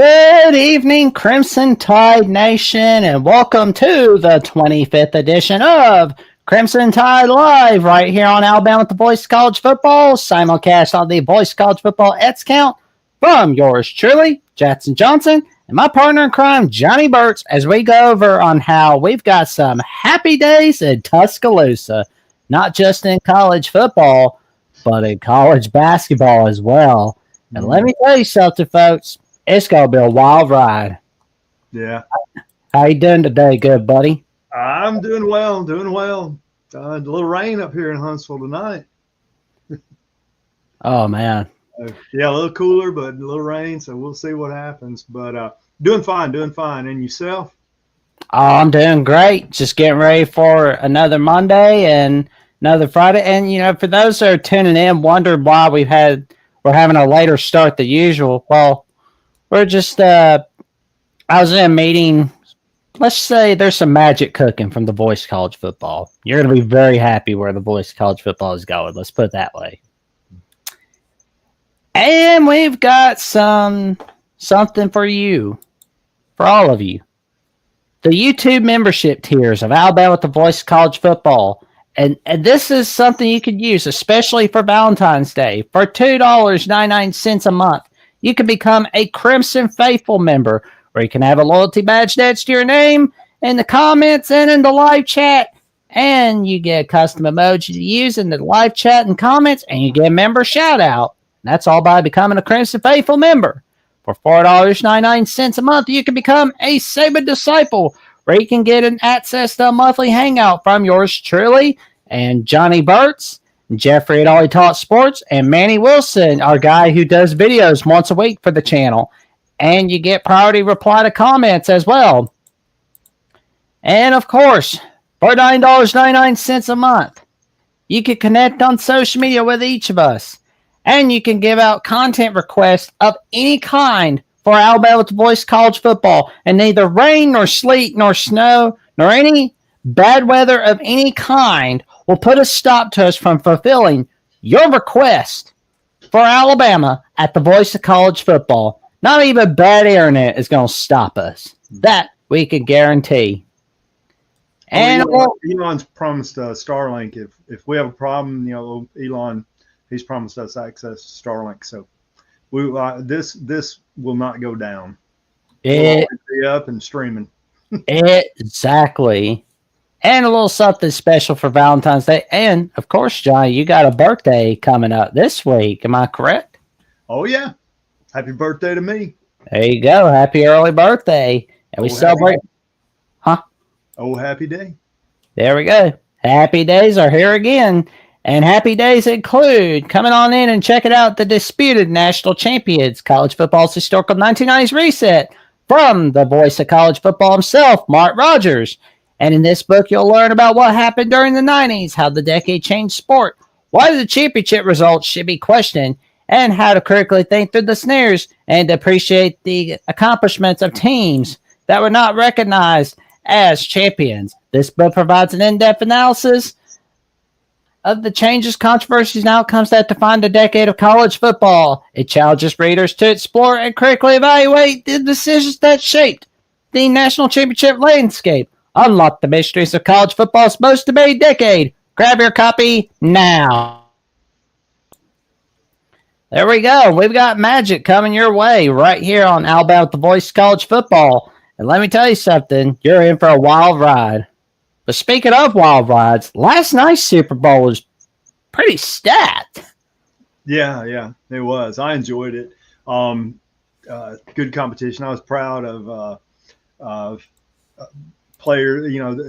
Good evening, Crimson Tide Nation, and welcome to the 25th edition of Crimson Tide Live, right here on Alabama with the Voice of College Football, simulcast on the Voice of College Football X count from yours truly, Jackson Johnson, and my partner in crime, Johnny Burtz, as we go over on how we've got some happy days in Tuscaloosa, not just in college football, but in college basketball as well. And let me tell you something, folks. It's going to be a wild ride. Yeah. How you doing today, good buddy? I'm doing well, a little rain up here in Huntsville tonight. Oh, man. Yeah, a little cooler, but a little rain, so we'll see what happens. But doing fine. And yourself? Oh, I'm doing great. Just getting ready for another Monday and another Friday. And, you know, for those that are tuning in, wondered why we're having a later start than usual. Well, we're just, I was in a meeting. Let's say there's some magic cooking from the Voice of College Football. You're going to be very happy where the Voice of College Football is going. Let's put it that way. And we've got something for you, for all of you. The YouTube membership tiers of Alabama with the Voice of College Football. And this is something you could use, especially for Valentine's Day. For $2.99 a month, you can become a Crimson Faithful member, where you can have a loyalty badge next to your name in the comments and in the live chat. And you get a custom emoji to use in the live chat and comments, and you get a member shout out. That's all by becoming a Crimson Faithful member. For $4.99 a month, you can become a Saban Disciple, where you can get an access to a monthly hangout from yours truly and Johnny Burtz, Jeffrey at All He Taught Sports, and Manny Wilson, our guy who does videos once a week for the channel. And you get priority reply to comments as well. And of course, for $9.99 a month, you can connect on social media with each of us. And you can give out content requests of any kind for Alabama with the Voice of College Football. And neither rain, nor sleet, nor snow, nor any bad weather of any kind will put a stop to us from fulfilling your request for Alabama at the Voice of College Football. Not even bad internet is going to stop us. That we can guarantee. And Elon's promised Starlink. If we have a problem, you know, Elon, he's promised us access to Starlink. So we this will not go down. We'll be up and streaming. Exactly. And a little something special for Valentine's Day. And, of course, Johnny, you got a birthday coming up this week. Am I correct? Oh, yeah. Happy birthday to me. There you go. Happy early birthday. And we celebrate. Huh? Oh, happy day. There we go. Happy days are here again. And happy days include coming on in and checking out the disputed national champions, college football's historical 1990s reset from the Voice of College Football himself, Mark Rogers. And in this book, you'll learn about what happened during the 90s, how the decade changed sport, why the championship results should be questioned, and how to critically think through the snares and appreciate the accomplishments of teams that were not recognized as champions. This book provides an in-depth analysis of the changes, controversies, and outcomes that define the decade of college football. It challenges readers to explore and critically evaluate the decisions that shaped the national championship landscape. Unlock the mysteries of college football's most debated decade. Grab your copy now. There we go. We've got magic coming your way right here on Alabama with the Voice of College Football. And let me tell you something. You're in for a wild ride. But speaking of wild rides, last night's Super Bowl was pretty stacked. Yeah, it was. I enjoyed it. Good competition. I was proud of players, you know,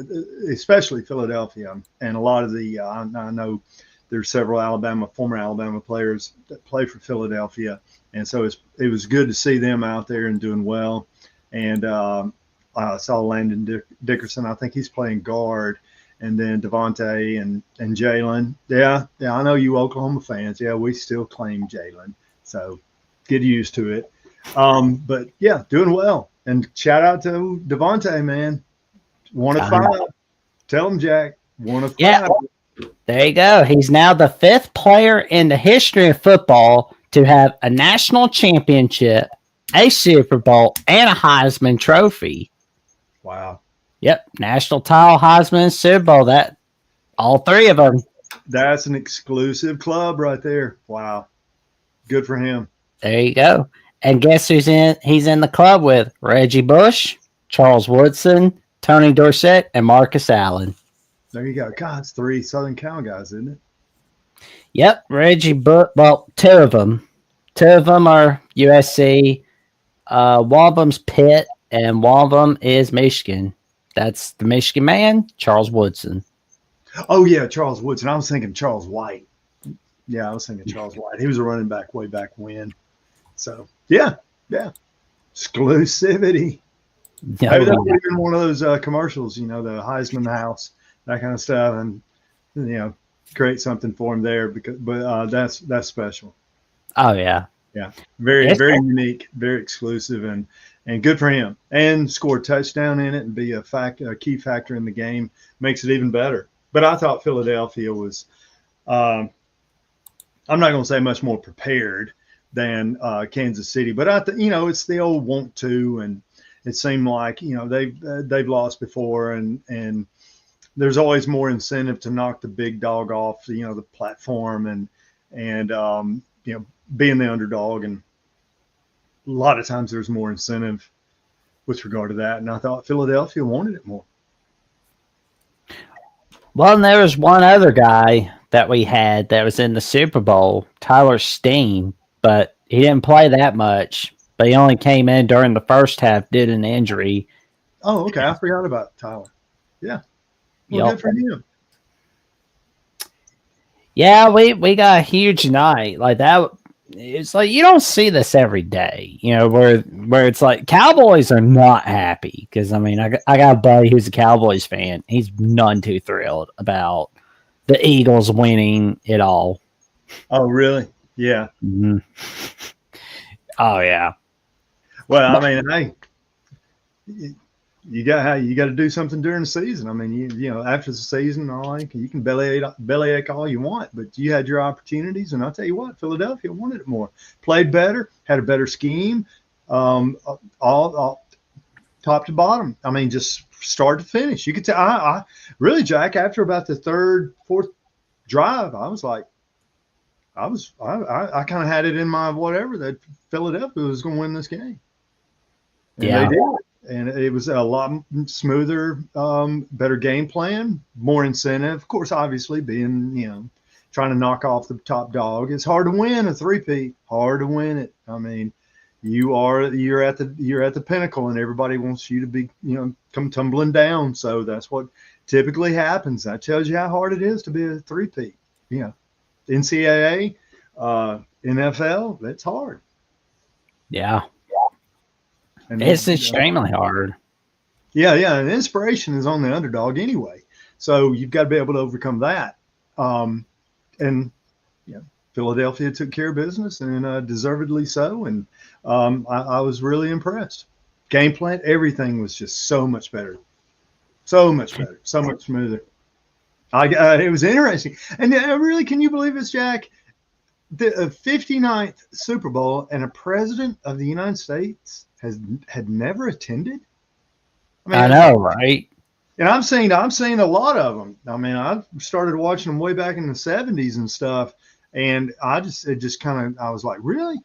especially Philadelphia, and a lot of the I know there's several former Alabama players that play for Philadelphia, and so it was good to see them out there and doing well. And I saw Landon Dickerson. I think he's playing guard, and then Devontae and Jalen. Yeah, I know you Oklahoma fans. Yeah, we still claim Jalen, so get used to it. But yeah, doing well. And shout out to Devontae, man. 1 of 5. Tell him, Jack. 1 of 5. Yeah, there you go. He's now the 5th player in the history of football to have a national championship a Super Bowl, and a Heisman Trophy. Wow. Yep, national title, Heisman, Super Bowl. That all three of them. That's an exclusive club right there. Wow. Good for him. There you go. And guess who's in? He's in the club with Reggie Bush, Charles Woodson, Tony Dorsett, and Marcus Allen. There you go. God, it's 3 Southern Cal guys, isn't it? Yep, Reggie Bush. Well, two of them. Two of them are USC. One of them's Pitt, and one of them is Michigan. That's the Michigan man, Charles Woodson. Oh, yeah, Charles Woodson. I was thinking Charles White. Yeah, I was thinking Charles White. He was a running back way back when. So, yeah. Exclusivity. Yeah, Maybe that'll be in one of those commercials, the Heisman House, that kind of stuff, and create something for him there. But that's special. Oh yeah, very unique, very exclusive, and good for him. And score a touchdown in it and be a key factor in the game makes it even better. But I thought Philadelphia was. I'm not going to say much more prepared than Kansas City, but it's the old want to, and it seemed like they've lost before, and there's always more incentive to knock the big dog off the platform and being the underdog, and a lot of times there's more incentive with regard to that, and I thought Philadelphia wanted it more. Well, and there was one other guy that we had that was in the Super Bowl, Tyler Steen, but he didn't play that much. But he only came in during the first half due to an injury. Oh, okay. I forgot about Tyler. Yeah. Well, good for him. Yeah, we got a huge night like that. It's like you don't see this every day, where it's like Cowboys are not happy because I got a buddy who's a Cowboys fan. He's none too thrilled about the Eagles winning it all. Oh, really? Yeah. Mm-hmm. Oh, yeah. Well, hey, you got to do something during the season. After the season, you can bellyache all you want, but you had your opportunities, and I'll tell you what, Philadelphia wanted it more, played better, had a better scheme, all top to bottom. Just start to finish. You could tell. I really, Jack, after about the third, fourth drive, I was like, I kind of had it in my whatever that Philadelphia was going to win this game. And they did. And it was a lot smoother, better game plan, more incentive. Of course, obviously, being trying to knock off the top dog. It's hard to win a three-peat. Hard to win it. You're at the pinnacle, and everybody wants you to be come tumbling down. So that's what typically happens. That tells you how hard it is to be a three-peat. NCAA, NFL, that's hard. Yeah. And it's extremely hard. Yeah, and inspiration is on the underdog anyway. So you've got to be able to overcome that. Philadelphia took care of business, and deservedly so. And I was really impressed. Game plan, everything was just so much better. So much better. So much smoother. It was interesting. And really, can you believe this, Jack? The 59th Super Bowl, and a president of the United States had never attended. I know, right? And I'm seeing a lot of them. I started watching them way back in the 70s and stuff, and I was like, really,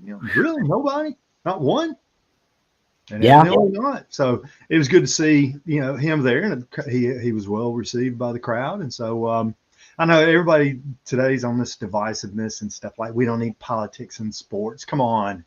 really nobody, not one. And not. So it was good to see him there, and he was well received by the crowd, and so. I know everybody today's on this divisiveness and stuff like we don't need politics in sports. Come on.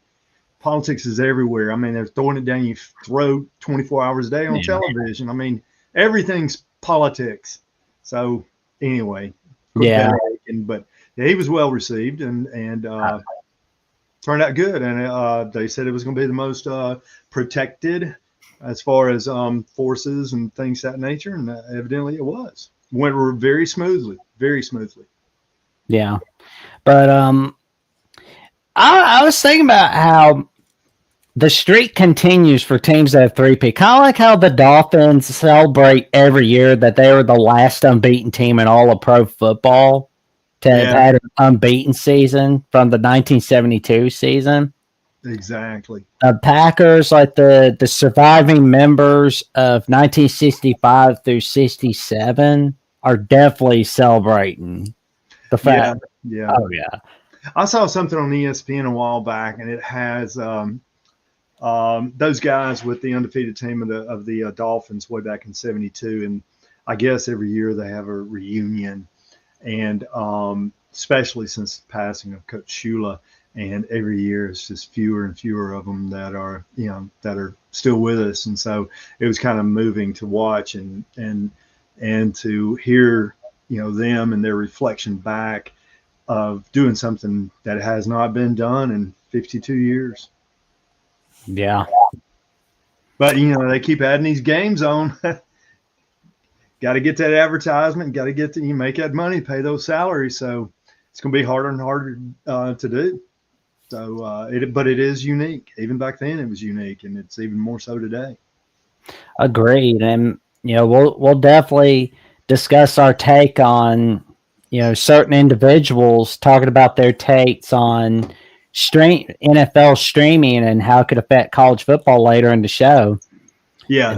Politics is everywhere. They're throwing it down your throat 24 hours a day on television. Everything's politics. So anyway, but he was well received and turned out good. And they said it was going to be the most protected as far as forces and things of that nature. And evidently it was. Went very smoothly. Yeah. But I was thinking about how the streak continues for teams that have three-peat. Kind of like how the Dolphins celebrate every year that they were the last unbeaten team in all of pro football to have had an unbeaten season from the 1972 season. Exactly. The Packers, like the surviving members of 1965 through 67, are definitely celebrating the Yeah, fact. yeah. Oh yeah, I saw something on ESPN a while back, and it has those guys with the undefeated team of the Dolphins way back in '72, and I guess every year they have a reunion, and especially since the passing of Coach Shula, and every year it's just fewer and fewer of them that are that are still with us, and so it was kind of moving to watch and to hear them and their reflection back of doing something that has not been done in 52 years. yeah. But they keep adding these games on. Got to get that advertisement. Got to get you make that money, pay those salaries. So it's going to be harder and harder to do. So, but it is unique. Even back then, it was unique, and it's even more so today. Agreed, and we'll definitely discuss our take on certain individuals talking about their takes on NFL streaming and how it could affect college football later in the show. Yeah,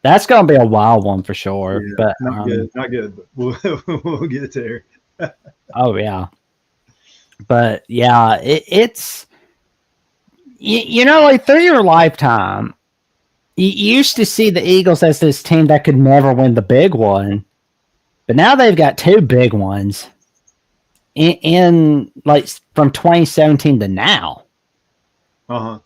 That's gonna be a wild one for sure. Yeah, but not good. But we'll get there. Oh yeah, but yeah, it's like through your lifetime, you used to see the Eagles as this team that could never win the big one, but now they've got two big ones in like from 2017 to now. Uh-huh.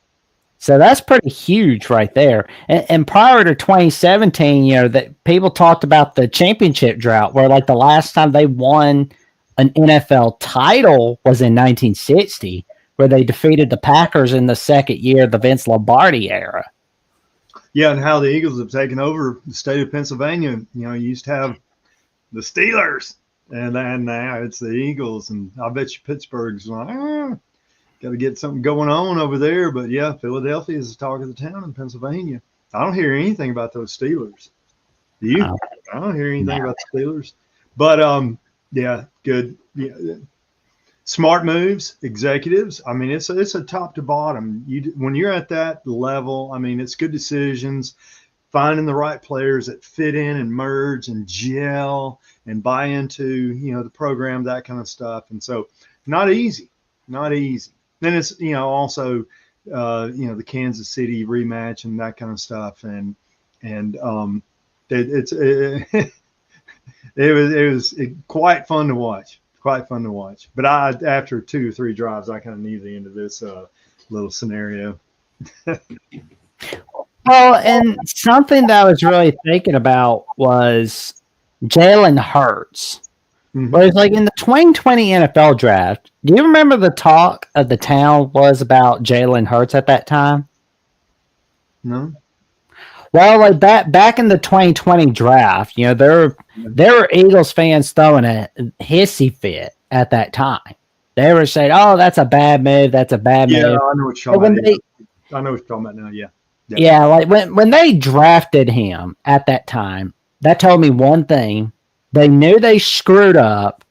So that's pretty huge right there. And prior to 2017, that people talked about the championship drought, where like the last time they won an NFL title was in 1960, where they defeated the Packers in the second year of the Vince Lombardi era. Yeah, and how the Eagles have taken over the state of Pennsylvania. You used to have the Steelers, and now it's the Eagles. And I bet you Pittsburgh's like, got to get something going on over there. But yeah, Philadelphia is the talk of the town in Pennsylvania. I don't hear anything about those Steelers. Do you? I don't hear anything about the Steelers. But yeah, good. Yeah. Smart moves, executives. I mean, it's a top to bottom. When you're at that level, I mean, it's good decisions, finding the right players that fit in and merge and gel and buy into the program, that kind of stuff. And so, not easy. Then it's also the Kansas City rematch and that kind of stuff. And it was quite fun to watch. But after 2 or 3 drives, I kind of knew the end of this little scenario. Well, and something that I was really thinking about was Jalen Hurts. Mm-hmm. Whereas, like in the 2020 NFL draft, do you remember the talk of the town was about Jalen Hurts at that time? No. Well, like back in the 2020 draft, there were Eagles fans throwing a hissy fit at that time. They were saying, "Oh, that's a bad move. That's a bad move." Yeah, I know what you're talking about. I know what you're talking about now. Yeah. Yeah, like when they drafted him at that time, that told me one thing. They knew they screwed up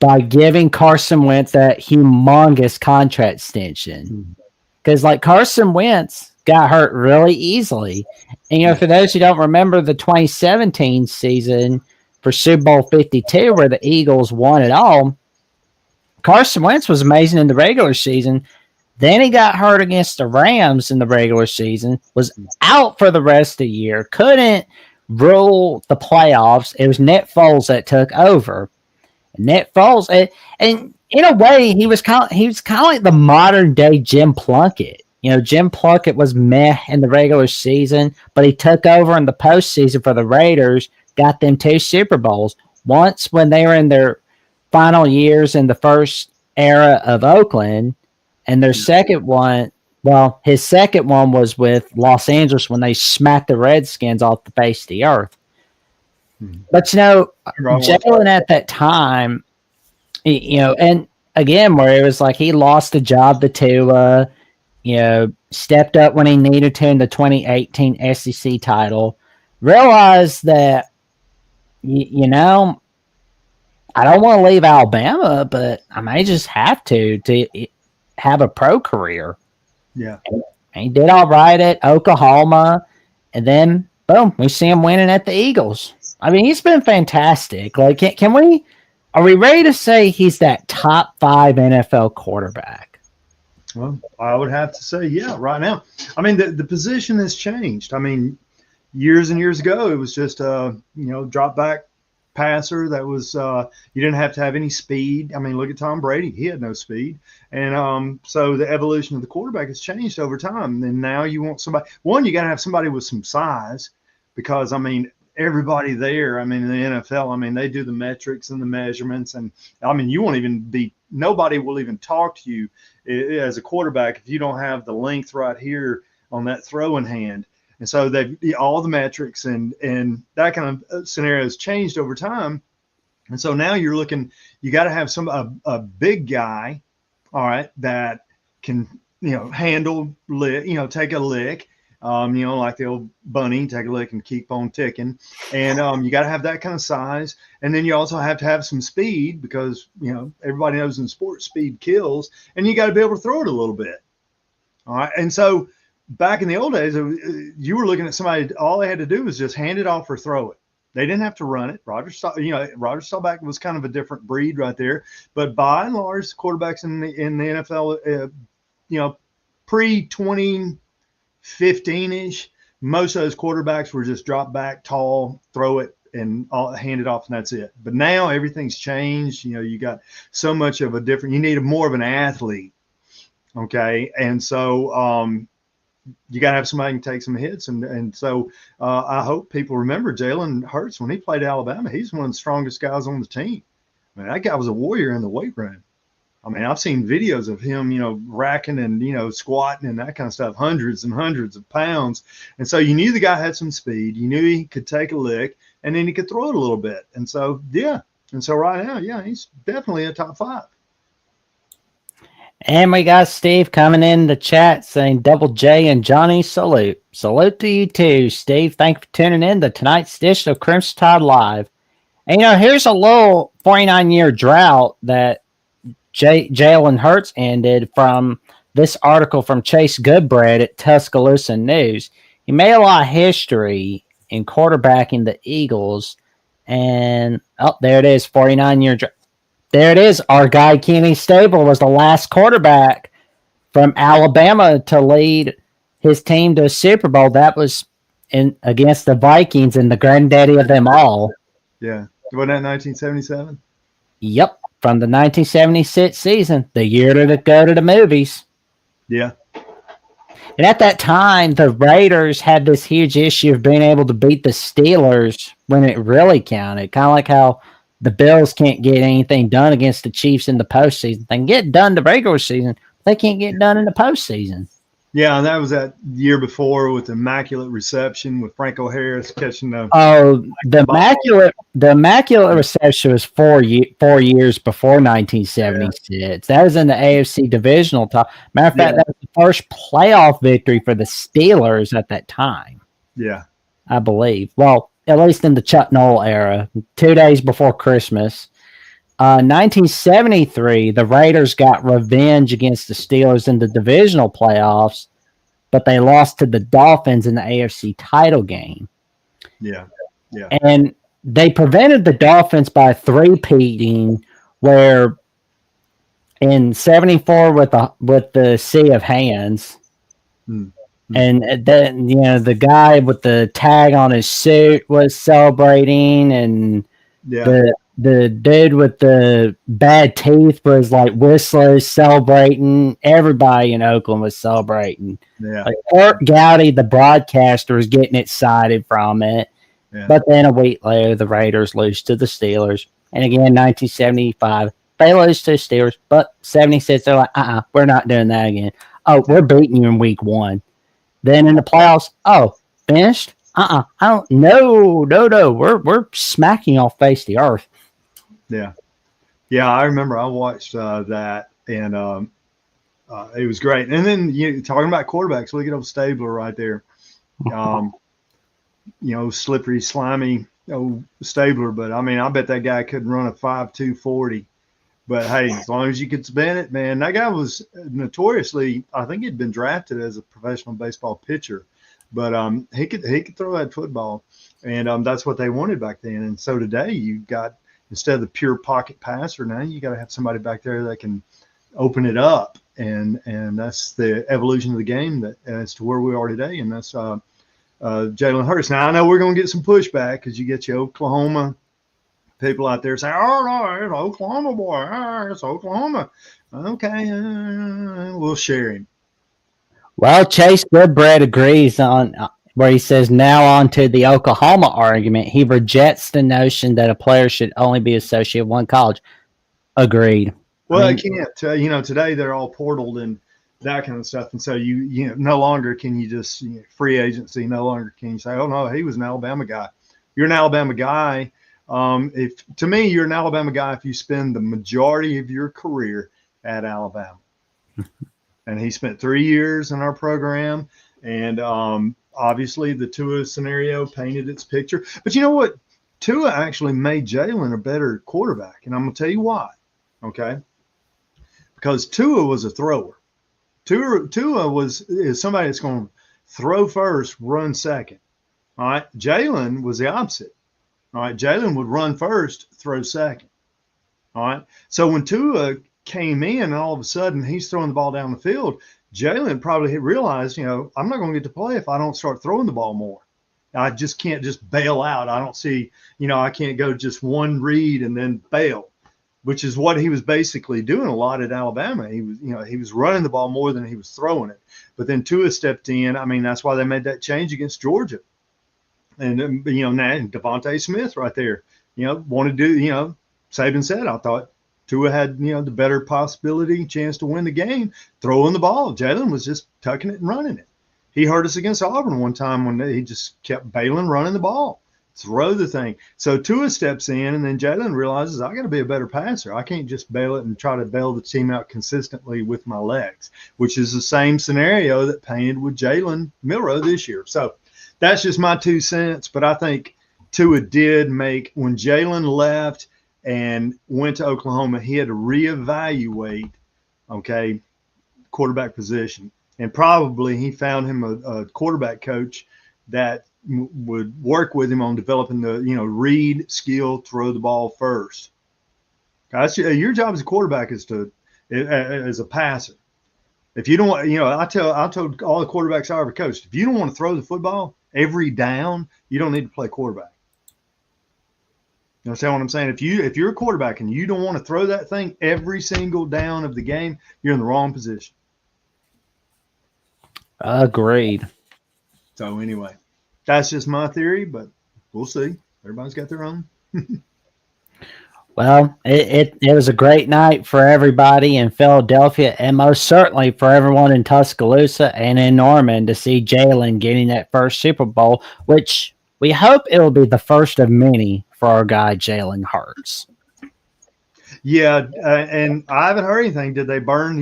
by giving Carson Wentz that humongous contract extension. Because, like, Carson Wentz got hurt really easily. And, for those who don't remember the 2017 season for Super Bowl 52, where the Eagles won it all, Carson Wentz was amazing in the regular season. Then he got hurt against the Rams in the regular season, was out for the rest of the year, couldn't rule the playoffs. It was Nick Foles that took over. And Nick Foles, and in a way, he was kind of like the modern day Jim Plunkett. Jim Plunkett was meh in the regular season, but he took over in the postseason for the Raiders, got them 2 Super Bowls. Once when they were in their final years in the first era of Oakland, and their second one, well, his second one was with Los Angeles when they smacked the Redskins off the face of the earth. But, Jalen at that time, and again, where it was like he lost the job to Tua, stepped up when he needed to in the 2018 SEC title, realized that, I don't want to leave Alabama, but I may just have to have a pro career. Yeah. And he did all right at Oklahoma, and then boom, we see him winning at the Eagles. I mean, he's been fantastic. Like, can we? Are we ready to say he's that top 5 NFL quarterback? Well, I would have to say, yeah, right now. I mean, the position has changed. I mean, years and years ago, it was just drop back passer that was you didn't have to have any speed. I mean, look at Tom Brady; he had no speed, and so the evolution of the quarterback has changed over time. And now you want somebody. One, you got to have somebody with some size, because I mean, everybody there. I mean, in the NFL, I mean, they do the metrics and the measurements, and I mean, you won't even be. Nobody will even talk to you as a quarterback if you don't have the length right here on that throwing hand. And so they've all the metrics and that kind of scenario has changed over time. And so now you're looking, you got to have a big guy, all right, that can, handle lick, take a lick, like the old bunny, take a lick and keep on ticking. And you got to have that kind of size. And then you also have to have some speed, because, everybody knows in sports speed kills, and you got to be able to throw it a little bit. All right. And so back in the old days, you were looking at somebody, all they had to do was just hand it off or throw it. They didn't have to run it. Roger Staubach was kind of a different breed right there. But by and large, quarterbacks in the NFL, pre-2015-ish, most of those quarterbacks were just drop back, tall, throw it, and hand it off, and that's it. But now everything's changed. You got so much of a different. You need more of an athlete. Okay, and so you got to have somebody who can take some hits. And so I hope people remember Jalen Hurts when he played Alabama. He's one of the strongest guys on the team. I mean, that guy was a warrior in the weight room. I mean, I've seen videos of him, racking and, squatting and that kind of stuff, hundreds and hundreds of pounds. And so you knew the guy had some speed. You knew he could take a lick, and then he could throw it a little bit. And so, yeah. And so right now, yeah, he's definitely a top 5. And we got Steve coming in the chat saying Double J and Johnny salute. Salute to you too, Steve. Thank you for tuning in to tonight's edition of Crimson Tide Live. And here's a little 49-year drought that Jalen Hurts ended from this article from Chase Goodbread at Tuscaloosa News. He made a lot of history in quarterbacking the Eagles. And there it is, 49-year drought. There it is. Our guy Kenny Stabler was the last quarterback from Alabama to lead his team to a Super Bowl. That was against the Vikings and the granddaddy of them all. Yeah. Wasn't that 1977? Yep. From the 1976 season, the year to go to the movies. Yeah. And at that time, the Raiders had this huge issue of being able to beat the Steelers when it really counted. Kind of like how the Bills can't get anything done against the Chiefs in the postseason. They can get done the regular season, but they can't get done in the postseason. Yeah, and that was that year before with the immaculate reception with Franco Harris catching the. Oh, the immaculate reception was 4 years before 1976. Yeah. That was in the AFC divisional top. Matter of fact, that was the first playoff victory for the Steelers at that time. Yeah, I believe. Well, at least in the Chuck Noll era, 2 days before Christmas. 1973, the Raiders got revenge against the Steelers in the divisional playoffs, but they lost to the Dolphins in the AFC title game. Yeah, yeah. And they prevented the Dolphins by three-peating, where in 74 with the Sea of Hands, and then the guy with the tag on his suit was celebrating, and the dude with the bad teeth was like whistling, celebrating. Everybody in Oakland was celebrating. Yeah. Like Art Gowdy, the broadcaster, was getting excited from it. Yeah. But then a week later, the Raiders lose to the Steelers. And again, 1975, they lose to the Steelers. But 76, they're like, we're not doing that again. Oh, we're beating you in week 1. Then in the playoffs, finished? I don't. No. We're smacking off face the earth. Yeah. I remember I watched that, and it was great. And then talking about quarterbacks, look at old Stabler right there. Slippery, slimy Stabler. But I mean, I bet that guy couldn't run a 5.2 40. But hey, as long as you could spin it, man, that guy was notoriously, I think he'd been drafted as a professional baseball pitcher, but he could throw that football, and that's what they wanted back then. And so today you got, instead of the pure pocket passer, now you got to have somebody back there that can open it up, and that's the evolution of the game that as to where we are today, and that's Jalen Hurts. Now I know we're going to get some pushback because you get your Oklahoma people out there saying, "Oh no, it's Oklahoma boy, it's Oklahoma." Okay, we'll share him. Well, Chase Goodbread agrees on where he says, now on to the Oklahoma argument. He rejects the notion that a player should only be associated with one college. Agreed. Well, I can't. Today they're all portaled and that kind of stuff, and so no longer can you just free agency. No longer can you say, "Oh no, he was an Alabama guy." You're an Alabama guy. If to me, you're an Alabama guy if you spend the majority of your career at Alabama. And he spent 3 years in our program, and obviously the Tua scenario painted its picture. But you know what? Tua actually made Jalen a better quarterback, and I'm going to tell you why. Okay, because Tua was a thrower. Tua is somebody that's going to throw first, run second. All right, Jalen was the opposite. All right, Jalen would run first, throw second. All right, so when Tua came in and all of a sudden he's throwing the ball down the field, Jalen probably realized, I'm not going to get to play if I don't start throwing the ball more. I just can't just bail out. I don't see, I can't go just one read and then bail, which is what he was basically doing a lot at Alabama. He was, he was running the ball more than he was throwing it. But then Tua stepped in. I mean, that's why they made that change against Georgia. And, now Devontae Smith right there, wanted to do, Saban said, I thought Tua had, the better possibility, chance to win the game, throwing the ball. Jalen was just tucking it and running it. He hurt us against Auburn one time when he just kept bailing, running the ball, throw the thing. So Tua steps in, and then Jalen realizes, I got to be a better passer. I can't just bail it and try to bail the team out consistently with my legs, which is the same scenario that painted with Jalen Milroe this year. So that's just my 2 cents. But I think Tua did make, when Jalen left and went to Oklahoma, he had to reevaluate, quarterback position. And probably he found him a quarterback coach that would work with him on developing the, read skill, throw the ball first. That's your job as a quarterback is as a passer. If you don't want, I told all the quarterbacks I ever coached, if you don't want to throw the football every down, you don't need to play quarterback. You understand what I'm saying? If you're a quarterback and you don't want to throw that thing every single down of the game, you're in the wrong position. Agreed. So anyway, that's just my theory, but we'll see. Everybody's got their own. Well, it was a great night for everybody in Philadelphia, and most certainly for everyone in Tuscaloosa and in Norman to see Jalen getting that first Super Bowl, which we hope it'll be the first of many for our guy Jalen Hurts. Yeah, and I haven't heard anything. Did they burn?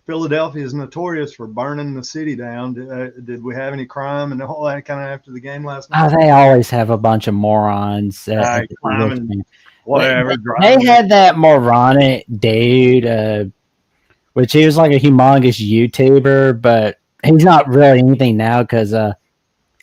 Philadelphia is notorious for burning the city down. Did we have any crime and all that kind of after the game last night? They always have a bunch of morons. Climbing, whatever. They had that moronic dude, which he was like a humongous YouTuber, but he's not really anything now because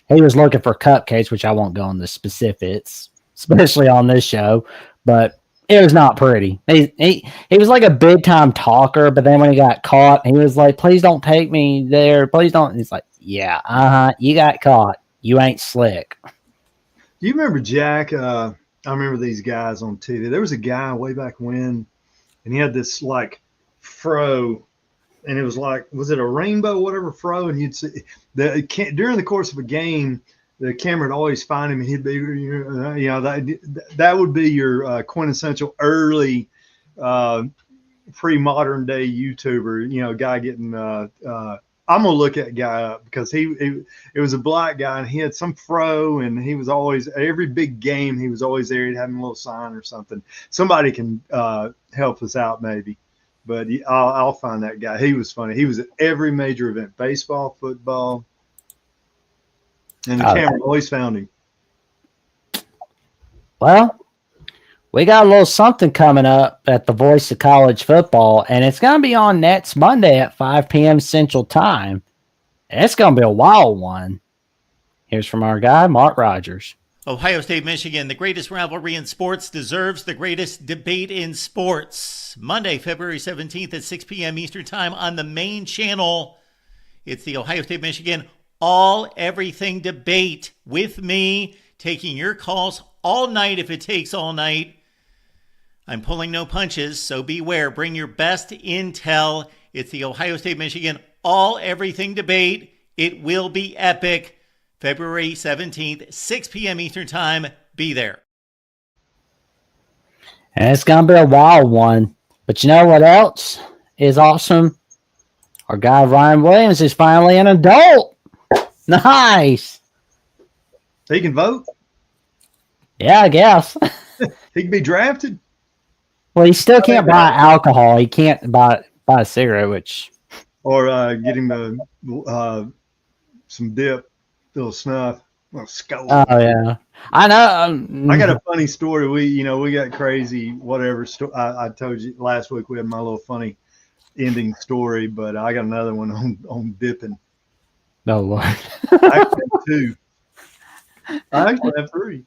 he was looking for cupcakes, which I won't go into specifics, especially on this show, but it was not pretty. He was like a big time talker, but then when he got caught, he was like, "Please don't take me there. Please don't." And he's like, "Yeah, you got caught. You ain't slick." Do you remember Jack? I remember these guys on TV. There was a guy way back when, and he had this like fro, and it was like, was it a rainbow, whatever fro? And you'd see during the course of a game, the camera would always find him, and he'd be, that would be your quintessential early pre-modern day YouTuber, guy getting. I'm gonna look that guy up because it was a black guy, and he had some fro, and he was always every big game he was always there. He'd have a little sign or something. Somebody can help us out maybe, but I'll find that guy. He was funny. He was at every major event, baseball, football. And the camera always found him. Well, we got a little something coming up at the Voice of College Football, and it's going to be on next Monday at 5 p.m. Central Time. And it's going to be a wild one. Here's from our guy, Mark Rogers. Ohio State, Michigan, the greatest rivalry in sports deserves the greatest debate in sports. Monday, February 17th at 6 p.m. Eastern Time on the main channel. It's the Ohio State, Michigan All Everything Debate with me, taking your calls all night if it takes all night. I'm pulling no punches, so beware. Bring your best intel. It's the Ohio State, Michigan All Everything Debate. It will be epic. February 17th, 6 p.m. Eastern Time. Be there. And it's going to be a wild one. But you know what else is awesome? Our guy, Ryan Williams, is finally an adult. Nice. He can vote. Yeah, I guess. He can be drafted. Well, he still can't buy alcohol. He can't buy a cigarette, which... Or get him some dip, a little snuff, a little skull. Oh, yeah. I know. I got a funny story. We got crazy, whatever. I told you last week we had my little funny ending story, but I got another one on dipping. Oh, Lord. I actually have two. I actually have three.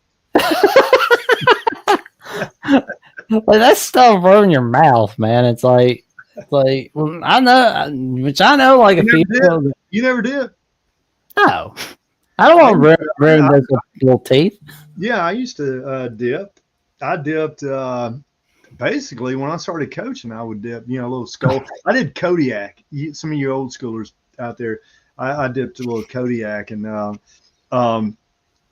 Well, that stuff ruin your mouth, man. It's like I know, like a people. You never did. No, I don't want to ruin those little teeth. Yeah, I used to dip. I dipped basically when I started coaching. I would dip, a little skull. I did Kodiak. Some of you old schoolers out there, I dipped a little Kodiak, and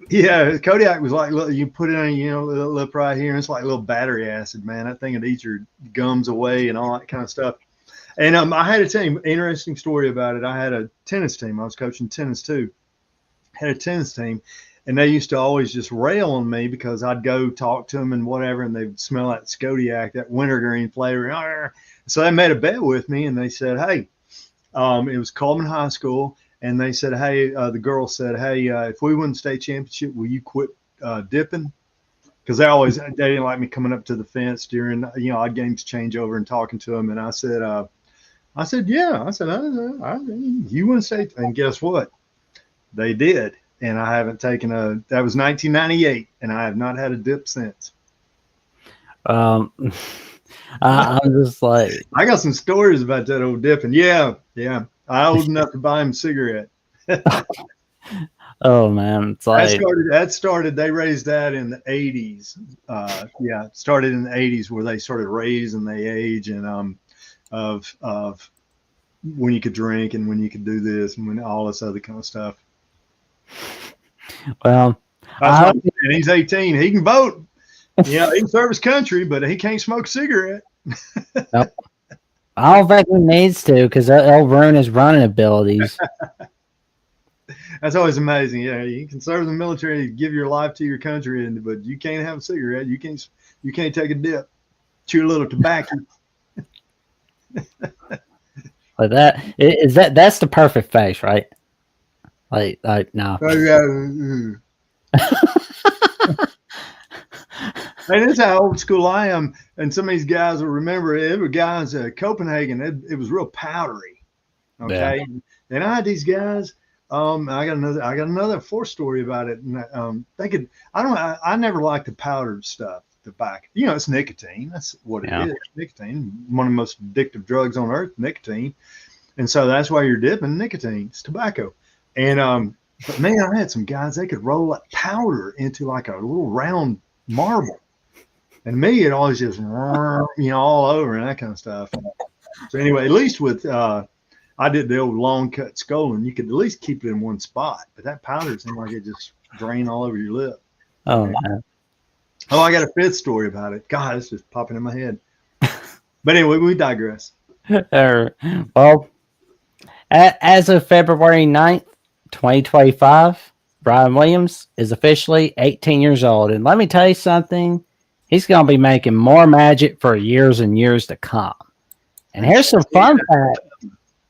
yeah, Kodiak was like, look, you put it on, a little lip right here, and it's like a little battery acid, man. That thing would eat your gums away and all that kind of stuff. And I had to tell you an interesting story about it. I had a tennis team. I was coaching tennis too. Had a tennis team, and they used to always just rail on me because I'd go talk to them and whatever, and they'd smell that Kodiak, that wintergreen flavor. So they made a bet with me, and they said, hey, it was Coleman High School. And they said, hey, the girl said, hey, if we win the state championship, will you quit dipping? Because they didn't like me coming up to the fence during, odd games changeover and talking to them. And I said, yeah. I said, you win state. And guess what? They did. And I haven't taken that was 1998. And I have not had a dip since. I'm just like. I got some stories about that old dipping. Yeah. I old enough to buy him a cigarette. Oh man, it's like that started. They raised that in the 80s. It started in the 80s where they started raising the age and of when you could drink and when you could do this and when all this other kind of stuff. Well, and he's 18. He can vote. Yeah, he can serve his country, but he can't smoke a cigarette. Nope. I don't think he needs to because it'll ruin his running abilities. That's always amazing. Yeah, you can serve in the military, give your life to your country, but you can't have a cigarette. You can't take a dip, chew a little tobacco. Like that's the perfect face, right? Like no. And that's how old school I am. And some of these guys will remember it. Were guys at Copenhagen. It was real powdery. Okay. Yeah. And I had these guys. I got another story about it. And I never liked the powdered stuff, tobacco. It's nicotine. That's what it is. Nicotine, one of the most addictive drugs on earth, nicotine. And so that's why you're dipping nicotine. It's tobacco. And but man, I had some guys, they could roll that powder into like a little round marble. And me, it always just, all over and that kind of stuff. So anyway, at least with, I did the old long cut skull, and you could at least keep it in one spot. But that powder seemed like it just drained all over your lip. Oh, man. Oh, I got a fifth story about it. God, it's just popping in my head. But anyway, we digress. Well, as of February 9th, 2025, Brian Williams is officially 18 years old. And let me tell you something. He's going to be making more magic for years and years to come. And here's some fun facts.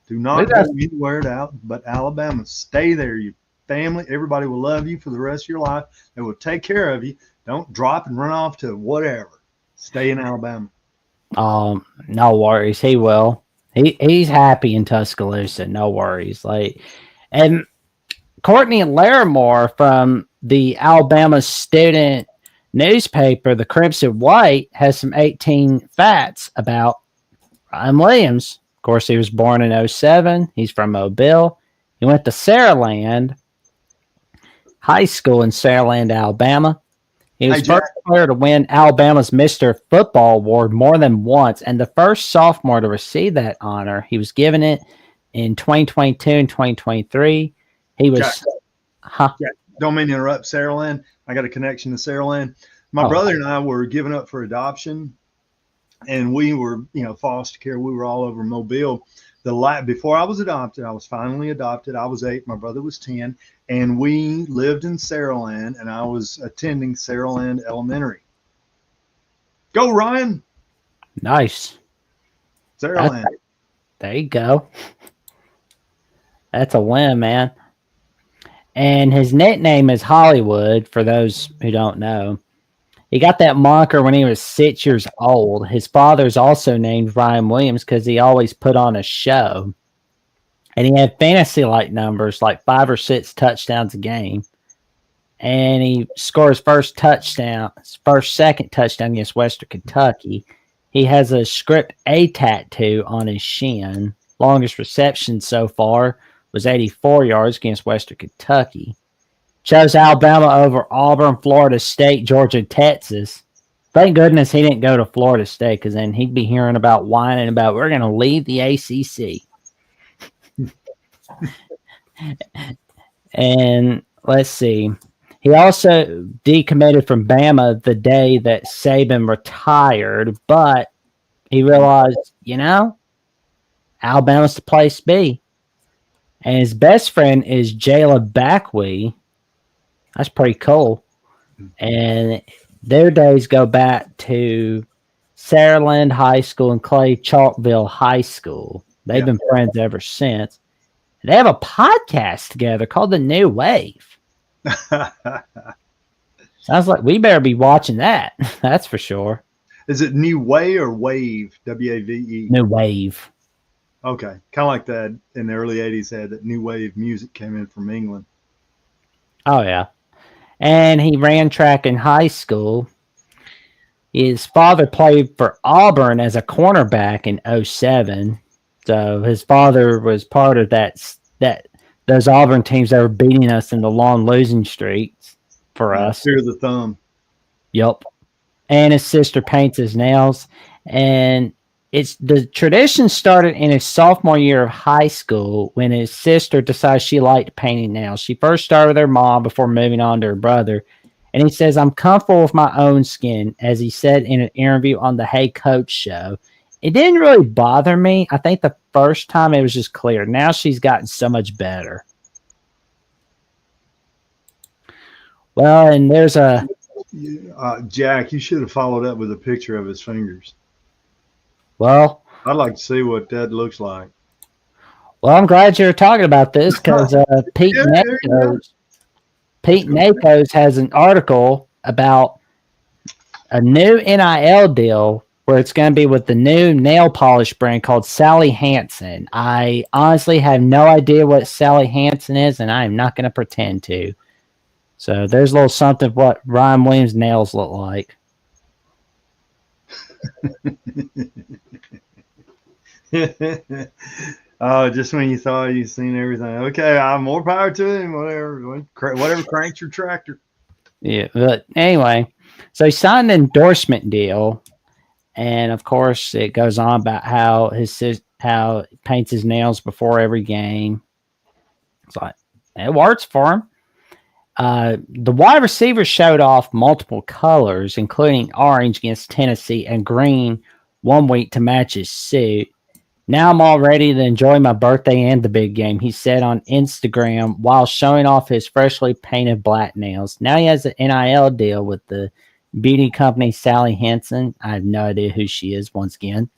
Do not go anywhere out but Alabama. Stay there. Your family, everybody will love you for the rest of your life. They will take care of you. Don't drop and run off to whatever. Stay in Alabama. No worries. He will. He's happy in Tuscaloosa. No worries. And Courtney Larimore from the Alabama student newspaper, the Crimson White, has some 18 facts about Ryan Williams. Of course, he was born in 07. He's from Mobile. He went to Saraland High School in Saraland, Alabama. He was first player to win Alabama's Mr. Football Award more than once, and the first sophomore to receive that honor. He was given it in 2022 and 2023. He was... Jack, don't mean to interrupt, Saraland. I got a connection to Saraland. My brother and I were given up for adoption, and we were, foster care. We were all over Mobile. Before I was adopted, I was finally adopted. I was 8. My brother was 10. And we lived in Saraland, and I was attending Saraland Elementary. Go, Ryan. Nice. Saraland. There you go. That's a win, man. And his nickname is Hollywood, for those who don't know. He got that moniker when he was 6 years old. His father's also named Ryan Williams because he always put on a show. And he had fantasy-like numbers, like 5 or 6 touchdowns a game. And he scored his second touchdown against Western Kentucky. He has a script A tattoo on his shin. Longest reception so far was 84 yards against Western Kentucky. Chose Alabama over Auburn, Florida State, Georgia, Texas. Thank goodness he didn't go to Florida State, because then he'd be hearing about whining about we're going to leave the ACC. And let's see. He also decommitted from Bama the day that Saban retired, but he realized, Alabama's the place to be. And his best friend is Jayla Backwee. That's pretty cool. And their days go back to Saraland High School and Clay Chalkville High School. They've been friends ever since. They have a podcast together called The New Wave. Sounds like we better be watching that. That's for sure. Is it New Way or Wave? W-A-V-E. New Wave. Okay. Kind of like that in the early 80s had that new wave music came in from England. Oh, yeah. And he ran track in high school. His father played for Auburn as a cornerback in 07. So his father was part of those Auburn teams that were beating us in the long losing streaks for us. Fear the thumb. Yep. And his sister paints his nails. And the tradition started in his sophomore year of high school when his sister decided she liked painting nails. She first started with her mom before moving on to her brother. And he says, I'm comfortable with my own skin, as he said in an interview on the Hey Coach show. It didn't really bother me. I think the first time it was just clear. Now she's gotten so much better. Well, and there's Jack, you should have followed up with a picture of his fingers. Well, I'd like to see what that looks like. Well, I'm glad you're talking about this because Pete Nakos has an article about a new NIL deal where it's going to be with the new nail polish brand called Sally Hansen. I honestly have no idea what Sally Hansen is, and I am not going to pretend to. So there's a little something of what Ryan Williams' nails look like. Oh, just when you thought you'd seen everything. Okay, more power to him. Whatever cranks your tractor. Yeah, but anyway, so he signed an endorsement deal, and of course, it goes on about how he paints his nails before every game. It's like it works for him. The wide receiver showed off multiple colors, including orange against Tennessee and green one week to match his suit. Now I'm all ready to enjoy my birthday and the big game, he said on Instagram while showing off his freshly painted black nails. Now he has an NIL deal with the beauty company Sally Hansen. I have no idea who she is once again.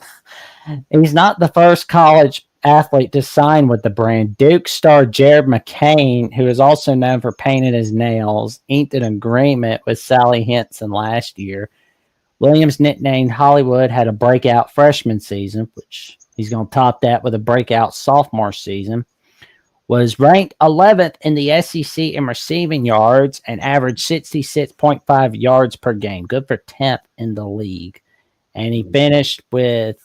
He's not the first college athlete to sign with the brand. Duke star Jared McCain, who is also known for painting his nails, inked an agreement with Sally Hansen last year. Williams, nicknamed Hollywood, had a breakout freshman season, which he's going to top that with a breakout sophomore season. Was ranked 11th in the SEC in receiving yards and averaged 66.5 yards per game. Good for 10th in the league. And he finished with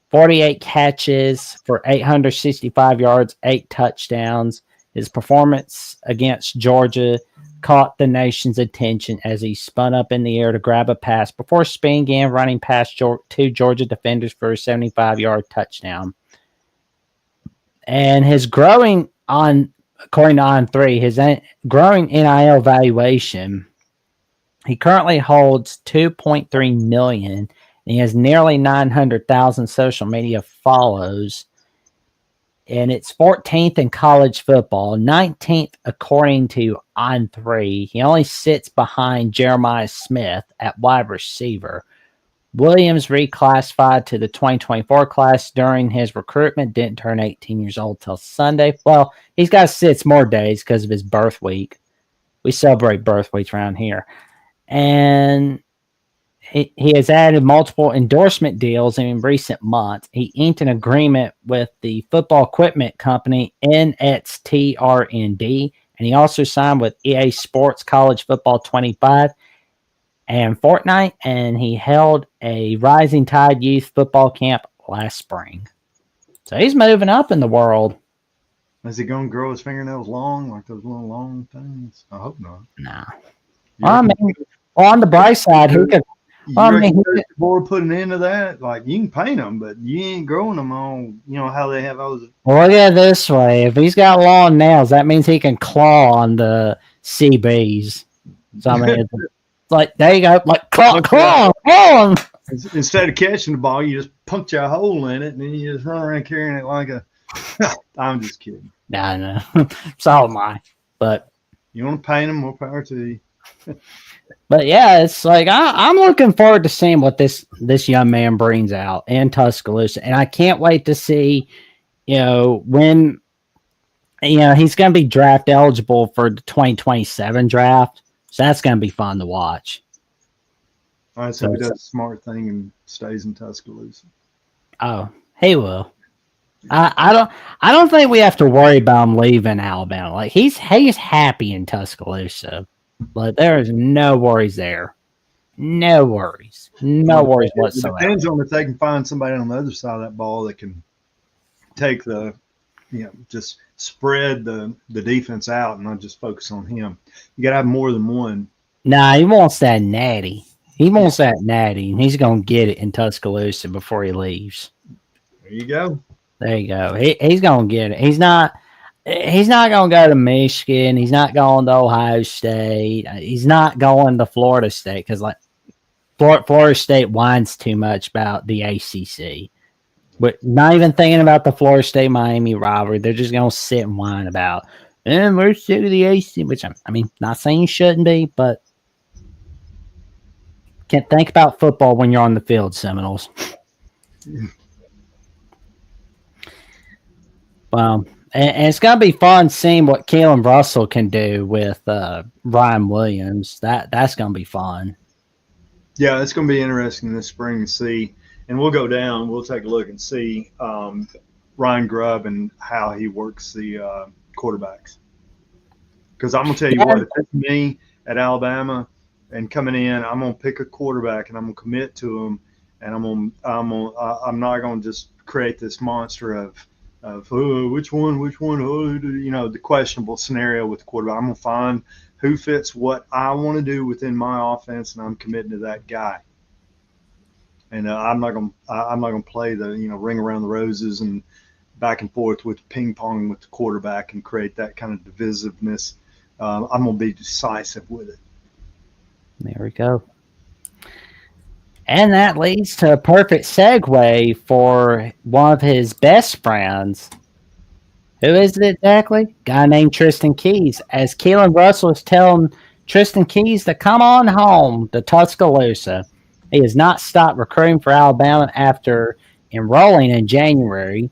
48 catches for 865 yards, 8 touchdowns. His performance against Georgia caught the nation's attention as he spun up in the air to grab a pass before spinning again, running past 2 Georgia defenders for a 75-yard touchdown. And his growing according to On3, his growing NIL valuation, he currently holds $2.3 million, and he has nearly 900,000 social media follows. And it's 14th in college football, 19th according to On3. He only sits behind Jeremiah Smith at wide receiver. Williams reclassified to the 2024 class during his recruitment, didn't turn 18 years old till Sunday. Well, he's got 6 more days because of his birth week. We celebrate birth weeks around here. And he has added multiple endorsement deals in recent months. He inked an agreement with the football equipment company NXTRND, and he also signed with EA Sports College Football 25 and Fortnite, and he held a Rising Tide youth football camp last spring. So he's moving up in the world. Is he going to grow his fingernails long, like those little long things? I hope not. Nah. Well, I mean, on the bright side, he could. Well, I mean, the board put an end to that. Like, you can paint them, but you ain't growing them on, how they have those. Well, look at it this way. If he's got long nails, that means he can claw on the CBs. So, I mean, it's like, there you go. Like, claw. Instead of catching the ball, you just puncture a hole in it, and then you just run around carrying it like a. I'm just kidding. Nah, no. So am I. But you want to paint them, more power to you. But yeah, it's like I'm looking forward to seeing what this young man brings out in Tuscaloosa, and I can't wait to see, when, he's going to be draft eligible for the 2027 draft. So that's going to be fun to watch. All right, so he does a smart thing and stays in Tuscaloosa. Oh, he will. I don't think we have to worry about him leaving Alabama. Like he's happy in Tuscaloosa. But there is no worries there. No worries. No worries whatsoever. It depends on if they can find somebody on the other side of that ball that can take just spread the defense out and not just focus on him. You got to have more than one. Nah, he wants that natty. He wants that natty, and he's going to get it in Tuscaloosa before he leaves. There you go. There you go. He's going to get it. He's not going to go to Michigan. He's not going to Ohio State. He's not going to Florida State because, like, Florida State whines too much about the ACC. But not even thinking about the Florida State-Miami rivalry. They're just going to sit and whine about, we're sick of the ACC, which, I mean, not saying you shouldn't be, but can't think about football when you're on the field, Seminoles. Well, and it's going to be fun seeing what Keelan Russell can do with Ryan Williams. That's going to be fun. Yeah, it's going to be interesting this spring to see. And we'll go down. We'll take a look and see Ryan Grubb and how he works the quarterbacks. Because I'm going to tell you what, if it's me at Alabama and coming in, I'm going to pick a quarterback and I'm going to commit to him. And I'm not going to just create this monster of which one, the questionable scenario with the quarterback. I'm going to find who fits what I want to do within my offense, and I'm committing to that guy. And I'm not going to play the ring around the roses and back and forth with ping pong with the quarterback and create that kind of divisiveness. I'm going to be decisive with it. There we go. And that leads to a perfect segue for one of his best friends. Who is it exactly? Guy named Tristan Keys. As Keelan Russell is telling Tristan Keys to come on home to Tuscaloosa. He has not stopped recruiting for Alabama after enrolling in January.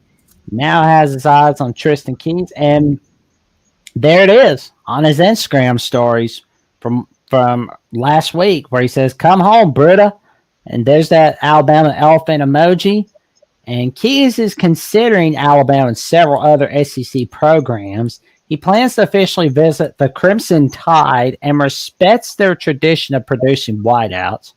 Now has his eyes on Tristan Keys. And there it is on his Instagram stories from last week where he says, "Come home, Britta. And there's that Alabama elephant emoji. And Keyes is considering Alabama and several other SEC programs. He plans to officially visit the Crimson Tide and respects their tradition of producing wideouts.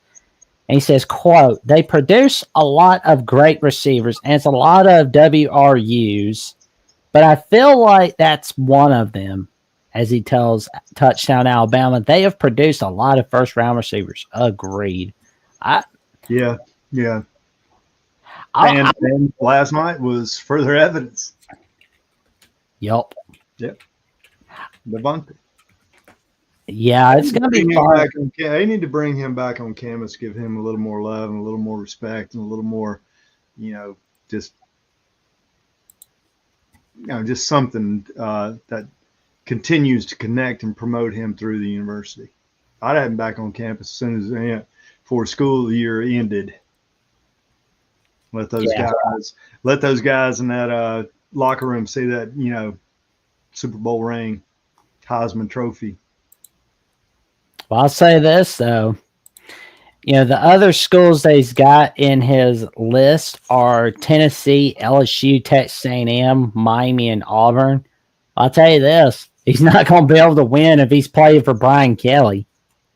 And he says, quote, they produce a lot of great receivers and it's a lot of WRUs, but I feel like that's one of them. As he tells Touchdown Alabama, they have produced a lot of first-round receivers. Agreed. Yeah. And last night was further evidence. Yep. Devontae. Yeah, it's going to be fun. They need to bring him back on campus, give him a little more love and a little more respect and a little more, just something that continues to connect and promote him through the university. I'd have him back on campus as soon as before school year ended. Let those guys in that locker room see that Super Bowl ring, Heisman Trophy. Well, I'll say this though. The other schools that he's got in his list are Tennessee, LSU, Texas A&M, Miami, and Auburn. I'll tell you this: he's not going to be able to win if he's playing for Brian Kelly.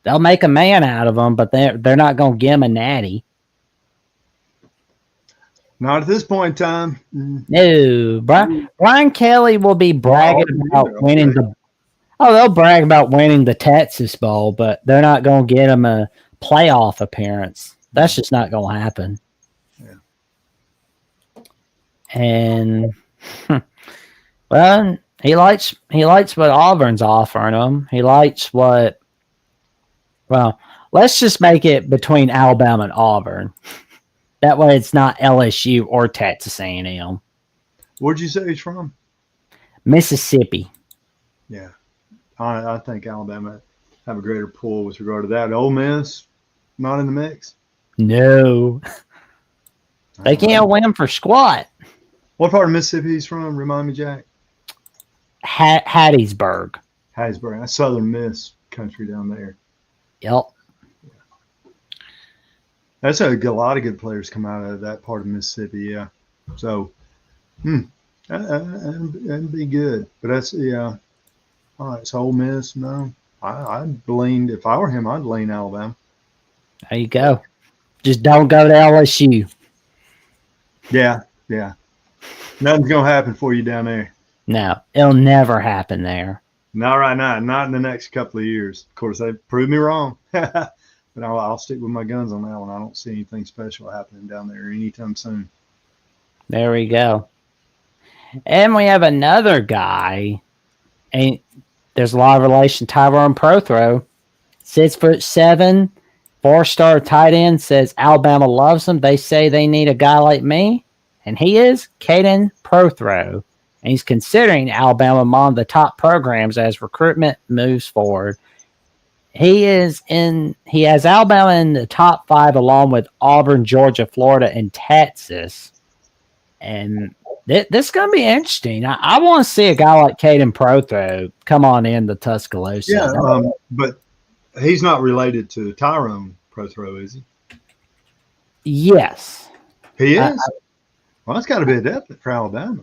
They'll make a man out of him, but they're not going to give him a natty. Not at this point in time. No, Brian Kelly will be bragging about winning the. Oh, they'll brag about winning the Texas Bowl, but they're not going to get him a playoff appearance. That's just not going to happen. Yeah. And well, he likes what Auburn's offering him. He likes what. Well, let's just make it between Alabama and Auburn. That way, it's not LSU or Texas A&M. Where'd you say he's from? Mississippi. Yeah, I think Alabama have a greater pull with regard to that. Ole Miss, not in the mix. No, they can't win for squat. What part of Mississippi he's from? Remind me, Jack. Hattiesburg. Hattiesburg. That's Southern Miss country down there. Yep. That's a lot of good players come out of that part of Mississippi, yeah. So, that'd be good. But that's, yeah. All right, so Ole Miss, no. I'd lean, if I were him, I'd lean Alabama. There you go. Just don't go to LSU. Yeah. Nothing's going to happen for you down there. No, it'll never happen there. Not right now. Not in the next couple of years. Of course, they proved me wrong. But I'll stick with my guns on that one. I don't see anything special happening down there anytime soon. There we go. And we have another guy. And there's a lot of relation. Tyrone Prothro, 6'7", 4-star tight end, says Alabama loves him. They say they need a guy like me. And he is Caden Prothro. And he's considering Alabama among the top programs as recruitment moves forward. He has Alabama in the top 5 along with Auburn, Georgia, Florida, and Texas. And this is going to be interesting. I want to see a guy like Caden Prothro come on in the Tuscaloosa. Yeah, but he's not related to Tyrone Prothro, is he? Yes. He is? Well, that's got to be a definite for Alabama.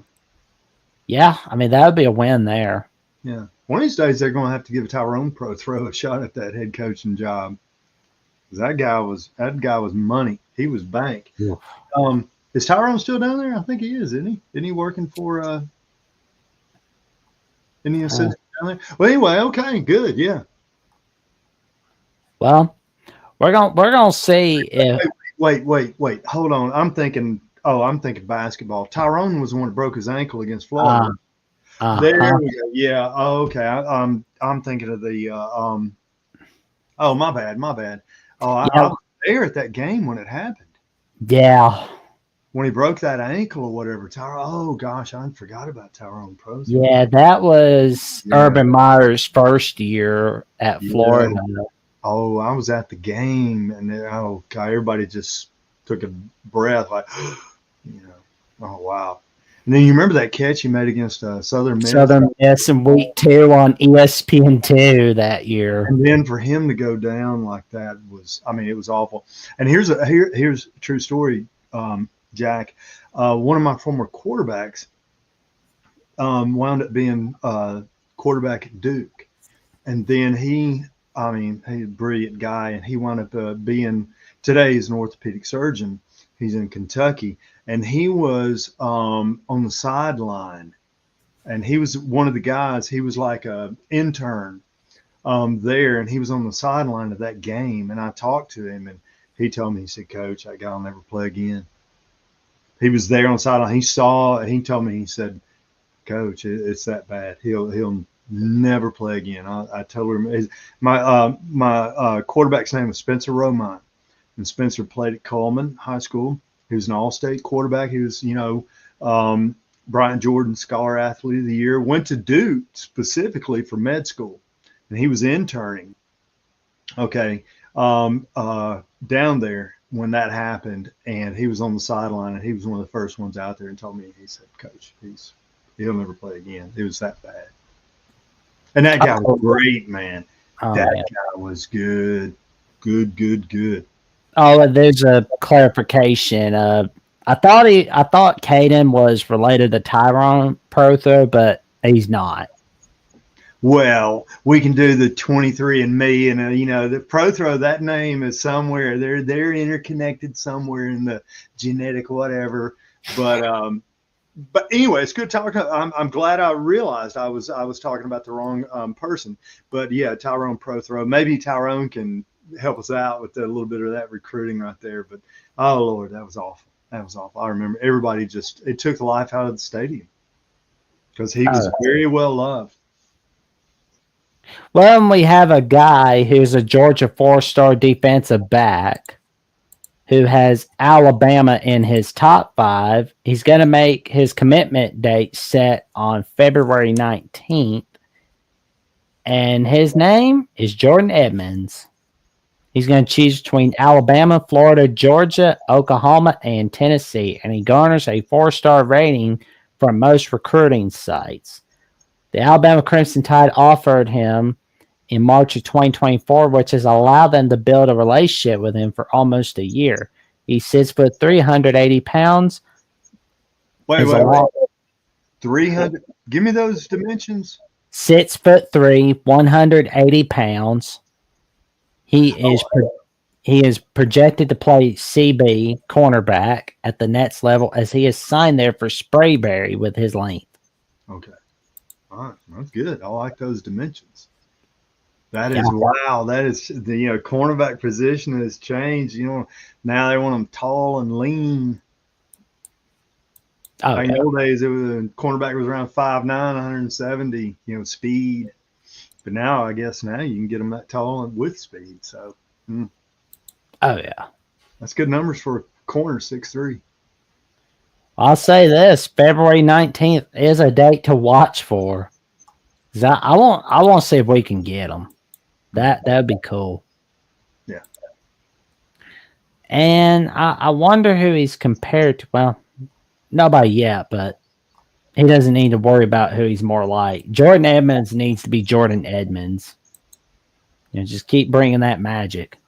Yeah, I mean, that would be a win there. Yeah. One of these days, they're going to have to give Tyrone Prothro a shot at that head coaching job. That guy was money. He was bank. Yeah. Is Tyrone still down there? I think he is, isn't he? Isn't he working for any assistant down there? Well, anyway, okay, good, yeah. Well, we're gonna see if. Wait. Hold on. I'm thinking basketball. Tyrone was the one that broke his ankle against Florida. There we go. Yeah. Oh, okay. I'm thinking of the. Oh, my bad. Oh, I was there at that game when it happened. Yeah. When he broke that ankle or whatever. Oh gosh, I forgot about Tyrone Prothro. Yeah, that was Urban Meyer's first year at Florida. Oh, I was at the game, and everybody just took a breath, like, oh wow. And then you remember that catch he made against Southern Miss? Southern Miss in week 2 on ESPN2 that year. And then for him to go down like that was, I mean, it was awful. And here's a true story, Jack. One of my former quarterbacks wound up being quarterback at Duke. And then he's a brilliant guy, and he wound up being, today he's an orthopedic surgeon. He's in Kentucky, and he was on the sideline, and he was one of the guys. He was like an intern there, and he was on the sideline of that game. And I talked to him, and he told me, he said, "Coach, that guy will never play again." He was there on the sideline. He saw, and he told me, he said, "Coach, it's that bad. He'll never play again." I told him my quarterback's name was Spencer Romine. And Spencer played at Coleman High School. He was an all-state quarterback. He was, Bryant Jordan Scholar Athlete of the Year. Went to Duke specifically for med school, and he was interning. Okay, down there when that happened, and he was on the sideline, and he was one of the first ones out there, and told me, he said, "Coach, he'll never play again." It was that bad. And that guy was great, man. That guy was good. Oh, there's a clarification. I thought Caden was related to Tyrone Prothro, but he's not. Well, we can do the 23andMe, and the Prothro. That name is somewhere. They're interconnected somewhere in the genetic whatever. But anyway, it's good talking. I'm glad I realized I was talking about the wrong person. But yeah, Tyrone Prothro. Maybe Tyrone can help us out with a little bit of that recruiting right there. But oh Lord, that was awful. I remember everybody it took the life out of the stadium because he was very well loved. Well, we have a guy who's a Georgia 4-star defensive back who has Alabama in his top 5. He's going to make his commitment date set on February 19th. And his name is Jordan Edmonds. He's going to choose between Alabama, Florida, Georgia, Oklahoma, and Tennessee, and he garners a 4-star rating from most recruiting sites. The Alabama Crimson Tide offered him in March of 2024, which has allowed them to build a relationship with him for almost a year. He's 6'3", 380 pounds. Wait. 300? Give me those dimensions. 6'3", 180 pounds. He is projected to play CB cornerback at the Nets level as he is signed there for Sprayberry with his length. Okay. All right. That's good. I like those dimensions. That is wow. That is the cornerback position has changed. Now they want them tall and lean. Oh, in the old days, cornerback was around 5'9", 170. Speed. But now, I guess you can get them that tall and with speed. So, oh yeah, that's good numbers for a corner 6'3". I'll say this: February 19th is a date to watch for. I want to see if we can get them. That'd be cool. Yeah. And I wonder who he's compared to. Well, nobody yet, but he doesn't need to worry about who he's more like. Jordan Edmonds needs to be Jordan Edmonds. Just keep bringing that magic.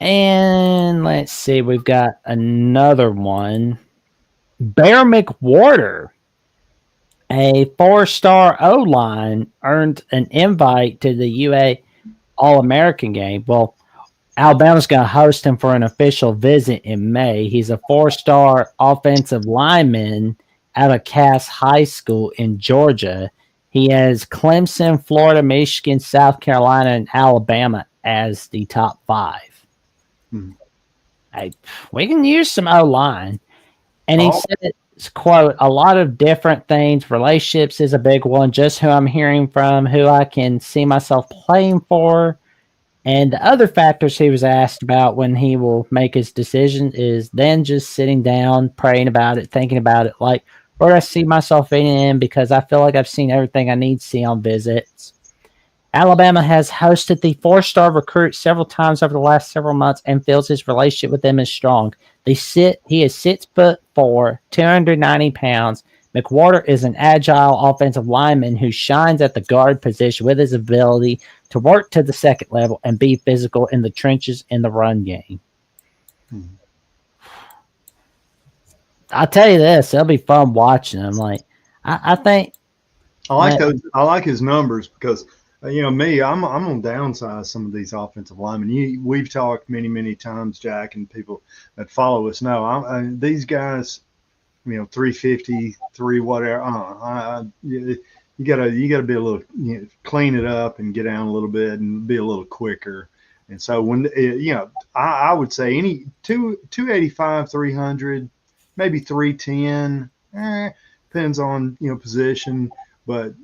And let's see, we've got another one. Bear McWhorter, a 4-star O-line, earned an invite to the UA All-American game. Well, Alabama's going to host him for an official visit in May. He's a 4-star offensive lineman out of Cass High School in Georgia. He has Clemson, Florida, Michigan, South Carolina, and Alabama as the top 5. We can use some O-line. And he said, quote, "A lot of different things. Relationships is a big one. Just who I'm hearing from, who I can see myself playing for. And the other factors he was asked about when he will make his decision is then just sitting down, praying about it, thinking about it, like, where do I see myself fitting in? Because I feel like I've seen everything I need to see on visits. Alabama has hosted the four-star recruit several times over the last several months and feels his relationship with them is strong. He is 6'4", 290 pounds. McWhorter is an agile offensive lineman who shines at the guard position with his ability to work to the second level and be physical in the trenches in the run game. I'll tell you this, it'll be fun watching him. Like, I think I like those. I like his numbers because me. I'm gonna downsize some of these offensive linemen. We've talked many times, Jack, and people that follow us know. These guys, 350, whatever. You gotta be a little clean it up and get down a little bit and be a little quicker. And so when I would say any 285, 300, maybe 310. Depends on position. But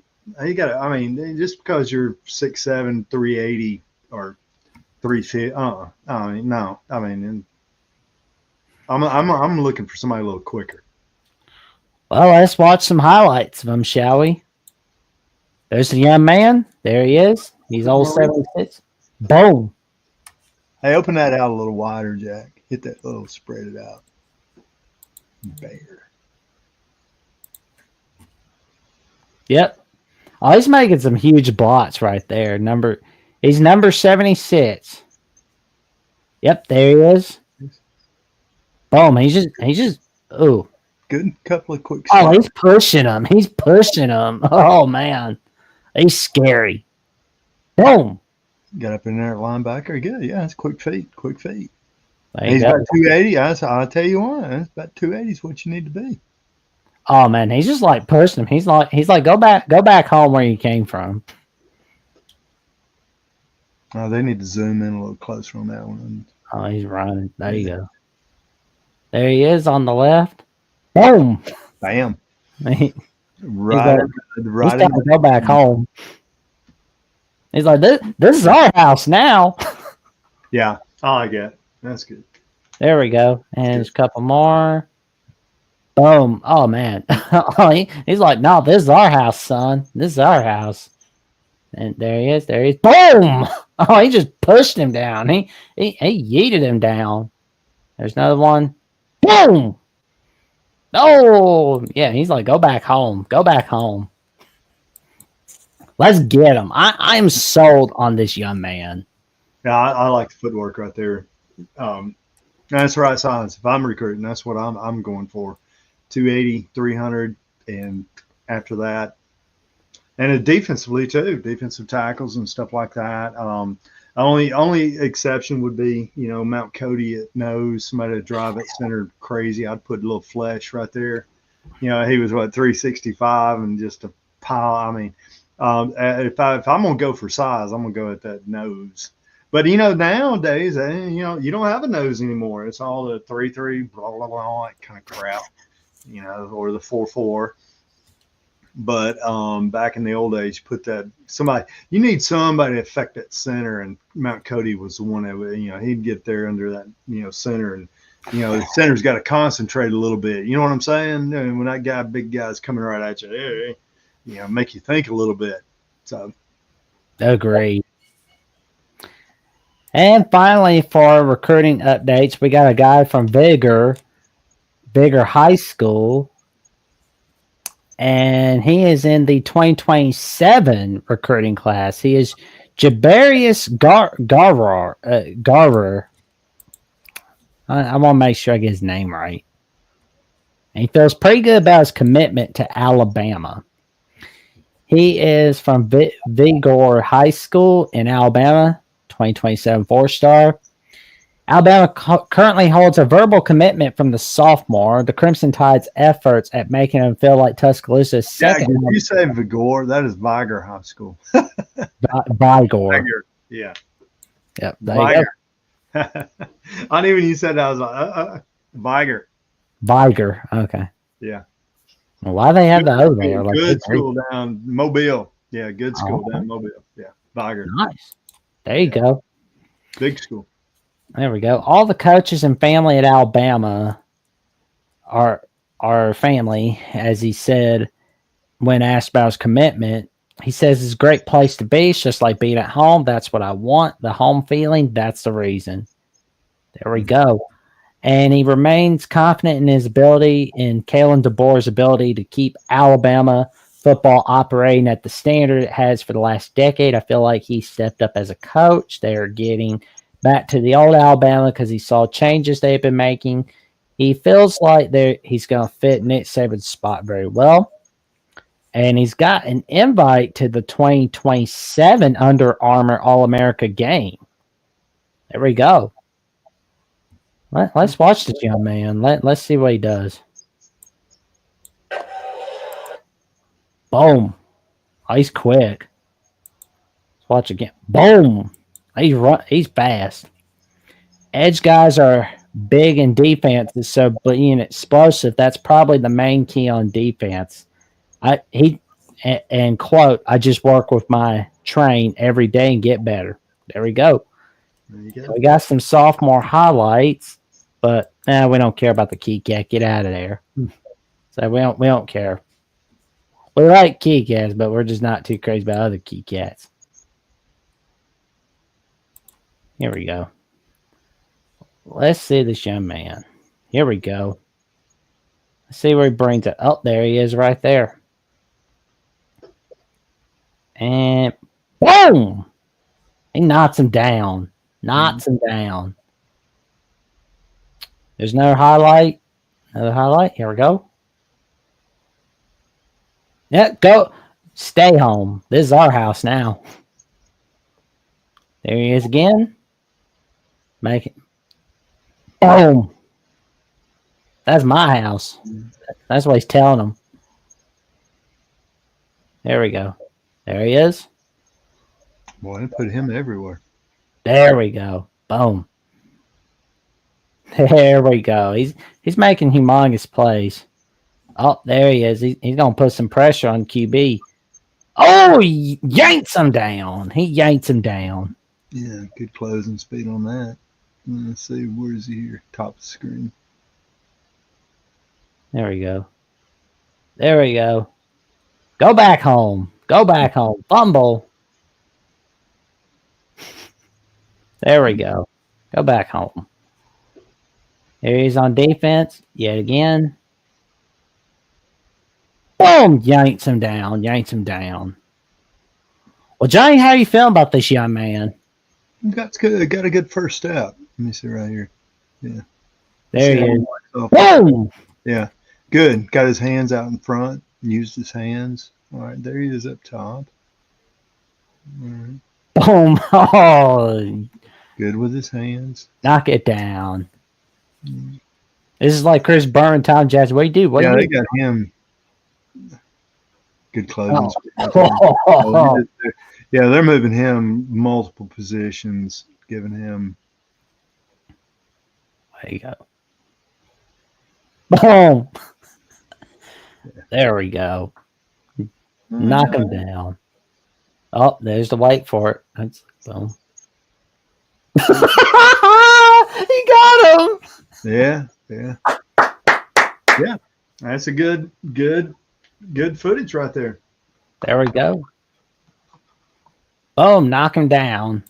you got to, just because you're 6'7", 380 or 350, no. I'm looking for somebody a little quicker. Well, let's watch some highlights of him, shall we? There's the young man. There he is. He's old 76. Boom. Hey, open that out a little wider, Jack. Hit that little, spread it out. Bear. Yep. Oh, he's making some huge blots right there. He's number 76. Yep, there he is. Boom. He's just ooh. Good couple of quick shots. Oh, he's pushing him. He's pushing him. Oh man. He's scary. Boom. Got up in there at linebacker. Good. Yeah, it's quick feet. He's about 280. I'll tell you what, that's about 280 is what you need to be. Oh man, he's just like pushing him. He's like go back home where you came from. Oh, they need to zoom in a little closer on that one. Oh, he's running. There you go. There he is on the left. Boom. Bam. He's right. He's got to go back home. He's like, this is our house now. Yeah, I like it. That's good. There we go. And there's a couple more. Boom. Oh, man. He's like, no, this is our house, son. This is our house. And there he is. There he is. Boom. Oh, he just pushed him down. He yeeted him down. There's another one. Boom. Oh, yeah. He's like, go back home. Go back home. Let's get him. I am sold on this young man. Yeah, I like the footwork right there. That's the right size. If I'm recruiting, that's what I'm going for. 280, 300, and after that, and defensively too, defensive tackles and stuff like that. Only exception would be Mount Cody at nose, somebody to drive at center crazy. I'd put a little flesh right there. He was 365 and just a pile. If I'm gonna go for size, I'm gonna go at that nose. But nowadays, you don't have a nose anymore. It's all the 3-3, blah blah blah, that kind of crap. Or the 4-4. But back in the old days, you need somebody to affect that center, and Mount Cody was the one that would, he'd get there under that center, and the center's got to concentrate a little bit. You know what I'm saying? And when that big guy's coming right at you, make you think a little bit. So, agree. And finally, for recruiting updates, we got a guy from Vigor High School, and he is in the 2027 recruiting class. He is Jabarius Garver. I want to make sure I get his name right. And he feels pretty good about his commitment to Alabama. He is from Vigor High School in Alabama, 2027 4-star. Alabama currently holds a verbal commitment from the sophomore. The Crimson Tide's efforts at making him feel like Tuscaloosa's second. Yeah, you say Vigor? That is Vigor High School. Vigor. Yeah. Yep. Vigor. I didn't even you said that. I was like, Vigor. Vigor. Okay. Yeah. Well, why they have the O there? Good school down Mobile. Yeah, good school down Mobile. Yeah, Vigor. Nice. There you go. Big school. There we go. All the coaches and family at Alabama are family, as he said when asked about his commitment. He says it's a great place to be. It's just like being at home. That's what I want. The home feeling. That's the reason. There we go. And he remains confident in his ability, in Kalen DeBoer's ability to keep Alabama football operating at the standard it has for the last decade. I feel like he stepped up as a coach. They're getting back to the old Alabama because he saw changes they've been making. He feels like he's going to fit Nick Saban's spot very well. And he's got an invite to the 2027 Under Armour All-America game. There we go. Let's watch this young man. Let's see what he does. Boom. Oh, he's quick. Let's watch again. Boom. He's fast. Edge guys are big in defense, so being explosive, that's probably the main key on defense. Quote, I just work with my train every day and get better. There we go. We got some sophomore highlights, but we don't care about the key cat. Get out of there. So we don't care. We like key cats, but we're just not too crazy about other key cats. Here we go. Let's see this young man. Here we go. Let's see where he brings it. Oh, there he is right there. And boom! He knocks him down. Him down. There's another highlight. Here we go. Yeah, go. Stay home. This is our house now. There he is again. Make it. Boom. That's my house. That's what he's telling them. There we go. There he is. Boy, they put him everywhere. There we go. Boom. There we go. He's making humongous plays. Oh, there he is. He's going to put some pressure on QB. Oh, he yanks him down. He yanks him down. Yeah, good closing speed on that. Let's see, where is he here? Top of the screen. There we go. There we go. Go back home. Go back home. Fumble. There we go. Go back home. There he is on defense. Yet again. Boom! Yanks him down. Yanks him down. Well, Johnny, how are you feeling about this young man? Got good. Got a good first step. Let me see right here. Yeah. There he is. Boom! Yeah. Good. Got his hands out in front. Used his hands. All right. There he is up top. All right. Boom! Oh. Good with his hands. Knock it down. This is like Chris Burn, Tom Jackson. What do you do? They got him. Good closing. Oh. Yeah, they're moving him multiple positions, giving him. There you go. Boom. There we go. Knock him down. Oh, there's the wait for it. That's boom. He got him. Yeah. That's a good footage right there. There we go. Boom, knock him down.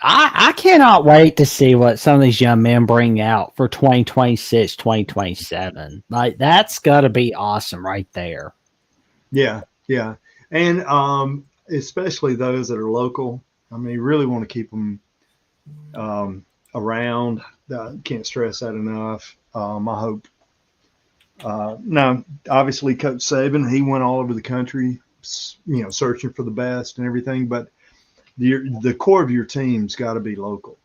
I cannot wait to see what some of these young men bring out for 2026, 2027. Like, that's got to be awesome right there. Yeah. And especially those that are local. I mean, you really want to keep them around. Can't stress that enough. I hope. Now, obviously, Coach Saban, he went all over the country, searching for the best and everything. But the core of your team's got to be local.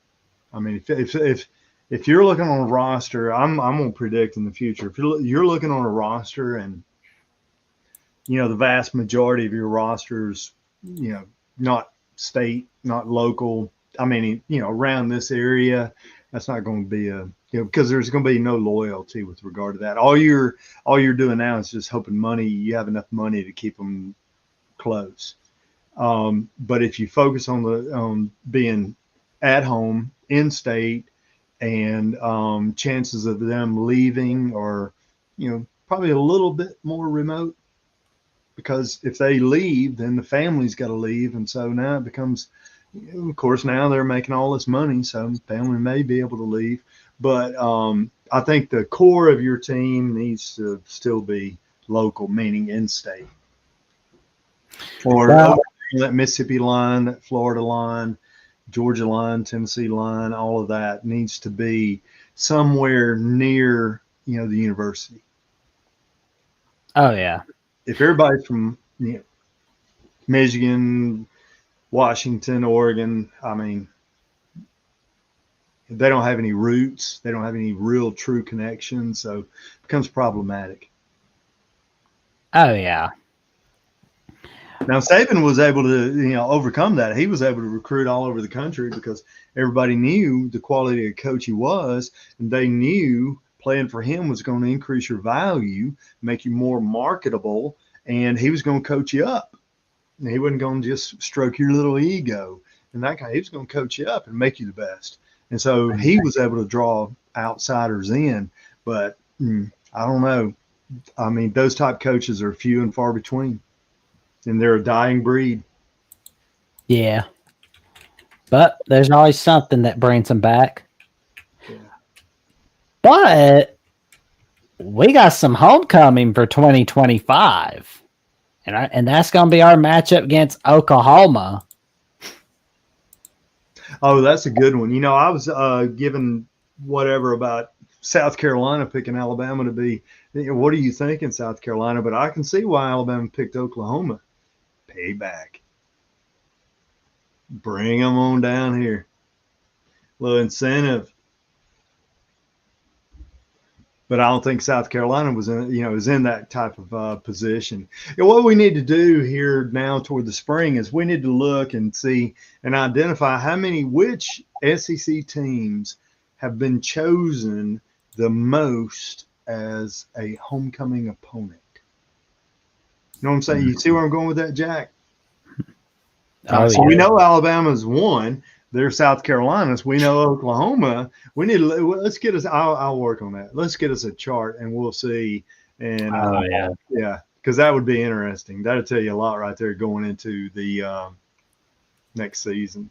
I mean, if you're looking on a roster, I'm gonna predict in the future. If you're looking on a roster and the vast majority of your rosters, not state, not local. I mean, around this area, that's not going to be because there's going to be no loyalty with regard to that. All you're doing now is just hoping you have enough money to keep them close. But if you focus on being at home, in state, and chances of them leaving or probably a little bit more remote, because if they leave, then the family's got to leave. And so now it becomes, of course, now they're making all this money, so family may be able to leave. But I think the core of your team needs to still be local, meaning in-state. Or that Mississippi line, that Florida line, Georgia line, Tennessee line, all of that needs to be somewhere near, the university. Oh, yeah. If everybody's from Michigan, Washington, Oregon, I mean, they don't have any roots. They don't have any real true connections. So it becomes problematic. Oh, yeah. Now, Saban was able to, overcome that. He was able to recruit all over the country because everybody knew the quality of coach he was, and they knew playing for him was going to increase your value, make you more marketable, and he was going to coach you up. And he wasn't going to just stroke your little ego and that kind. He was going to coach you up and make you the best. And so he was able to draw outsiders in. But I don't know. I mean, those type coaches are few and far between, and they're a dying breed. Yeah. But there's always something that brings them back. Yeah. But we got some homecoming for 2025. And that's going to be our matchup against Oklahoma. Oh, that's a good one. I was given whatever about South Carolina picking Alabama to be. What are you thinking, South Carolina? But I can see why Alabama picked Oklahoma. Payback. Bring them on down here. Little incentive. But I don't think South Carolina was in that type of position. And what we need to do here now toward the spring is we need to look and see and identify which SEC teams have been chosen the most as a homecoming opponent. You know what I'm saying? You see where I'm going with that, Jack? So we know Alabama's won. They're South Carolina's. We know Oklahoma. We need to let's get us. I'll work on that. Let's get us a chart and we'll see. And yeah, because that would be interesting. That'll tell you a lot right there going into the next season.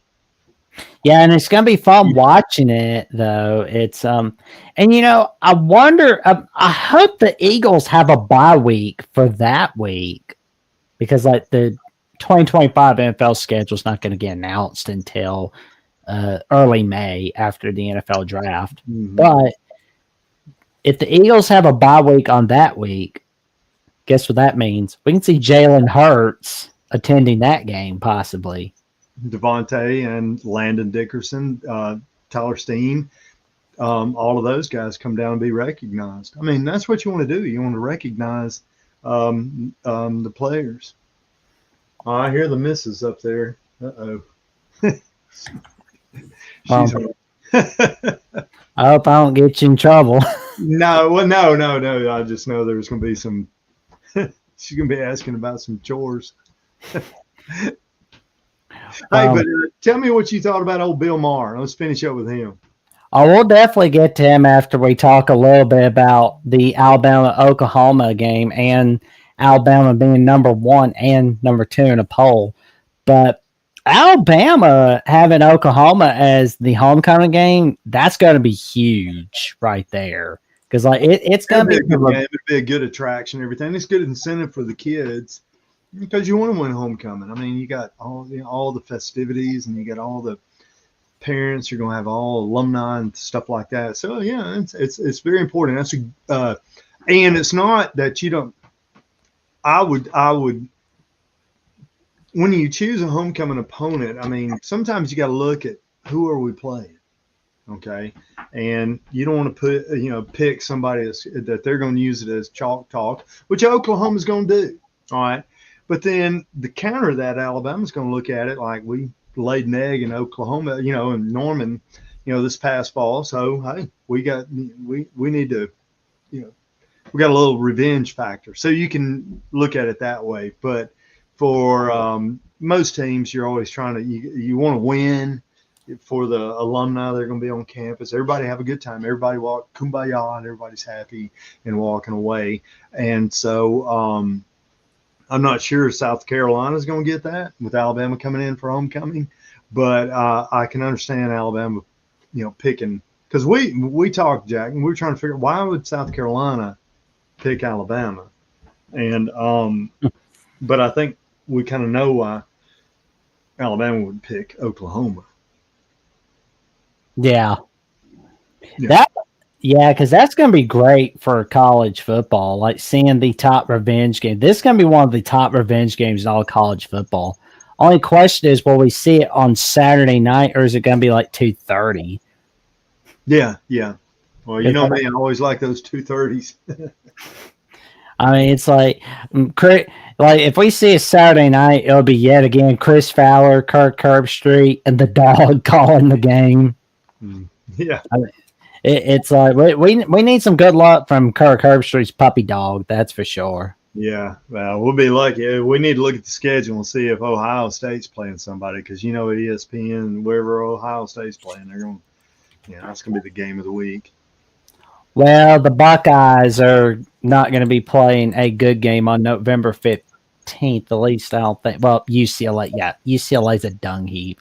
Yeah, and it's going to be fun watching it, though. It's and I wonder. I hope the Eagles have a bye week for that week, because like the 2025 NFL schedule is not going to get announced until early May after the NFL draft. Mm-hmm. But if the Eagles have a bye week on that week, guess what that means? We can see Jalen Hurts attending that game, possibly. Devontae and Landon Dickerson, Tyler Steen, all of those guys come down and be recognized. I mean, that's what you want to do. You want to recognize the players. Oh, I hear the missus up there. Uh-oh. I hope I don't get you in trouble. No. I just know there's going to be some – she's going to be asking about some chores. Hey, but tell me what you thought about old Bill Maher. Let's finish up with him. I will definitely get to him after we talk a little bit about the Alabama-Oklahoma game and Alabama being number 1 and number 2 in a poll. But Alabama having Oklahoma as the homecoming game, that's going to be huge right there. Because it's going to be it'd be a good attraction, everything. It's good incentive for the kids because you want to win homecoming. I mean, you got all the festivities and you got all the parents. You're going to have all alumni and stuff like that. So yeah, it's very important. That's and it's not that you don't. I would when you choose a homecoming opponent, I mean, sometimes you got to look at who are we playing, okay? And you don't want to pick somebody that they're going to use it as chalk talk, which Oklahoma's going to do, all right? But then the counter to that, Alabama's going to look at it like we laid an egg in Oklahoma, in Norman, this past fall. So hey, we need to, we got a little revenge factor. So you can look at it that way, but for most teams, you're always trying to you want to win, for the alumni that are going to be on campus. Everybody have a good time. Everybody walk kumbaya, and everybody's happy and walking away. And so I'm not sure South Carolina's going to get that with Alabama coming in for homecoming, but I can understand Alabama, picking, because we talked, Jack, and we were trying to figure out why would South Carolina pick Alabama, and but I think we kind of know why Alabama would pick Oklahoma. Yeah. Because that's going to be great for college football, like seeing the top revenge game. This is going to be one of the top revenge games in all college football. Only question is, will we see it on Saturday night, or is it going to be like 2:30? Yeah. Well, you know me, I always like those 2:30s. I mean, it's like if we see a Saturday night, it'll be yet again Chris Fowler, Kirk Herbstreit, and the dog calling the game. Yeah. I mean, it's like we need some good luck from Kirk Herbstreit's puppy dog. That's for sure. Yeah, well, we'll be lucky. We need to look at the schedule and see if Ohio State's playing somebody, because at ESPN, wherever Ohio State's playing, they're going. That's going to be the game of the week. Well, the Buckeyes are not going to be playing a good game on November 15th. At least I don't think. Well, UCLA, UCLA's a dung heap.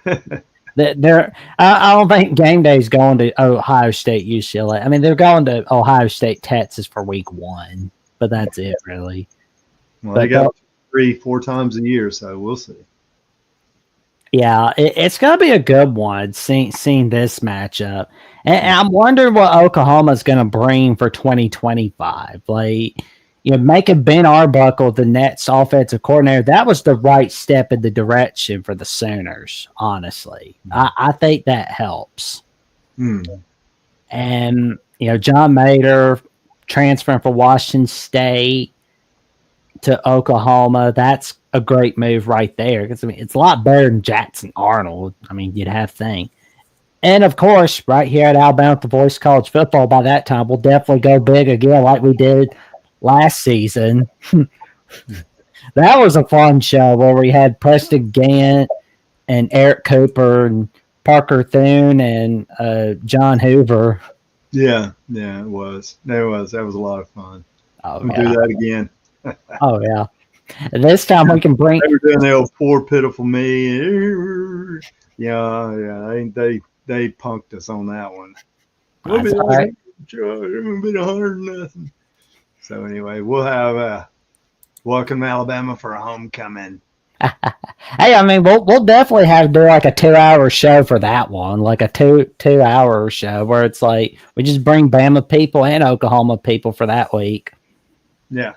I don't think game day is going to Ohio State, UCLA. I mean, they're going to Ohio State, Texas for week 1, but that's it, really. Well, they got 3-4 times a year, so we'll see. Yeah, it's going to be a good one, seeing this matchup. And I'm wondering what Oklahoma's going to bring for 2025. Like, making Ben Arbuckle the Nets offensive coordinator, that was the right step in the direction for the Sooners, honestly. I think that helps. And, John Mater transferring from Washington State to Oklahoma, that's a great move right there. Because, it's a lot better than Jackson Arnold. You'd have to think. And, of course, right here at Alabama at the Voice College Football, by that time, we'll definitely go big again like we did last season. That was a fun show where we had Preston Gant and Eric Cooper and Parker Thune and John Hoover. Yeah, it was. That was a lot of fun. We'll do that again. Oh, yeah. And this time we can bring. They were doing the old poor, pitiful me. Yeah. They punked us on that one. We'll be like, it'll be 100 nothing. So anyway, we'll have welcome Alabama for a homecoming. Hey, we'll definitely have to do like a 2-hour show for that one, like a 2-hour show where it's like we just bring Bama people and Oklahoma people for that week. Yeah.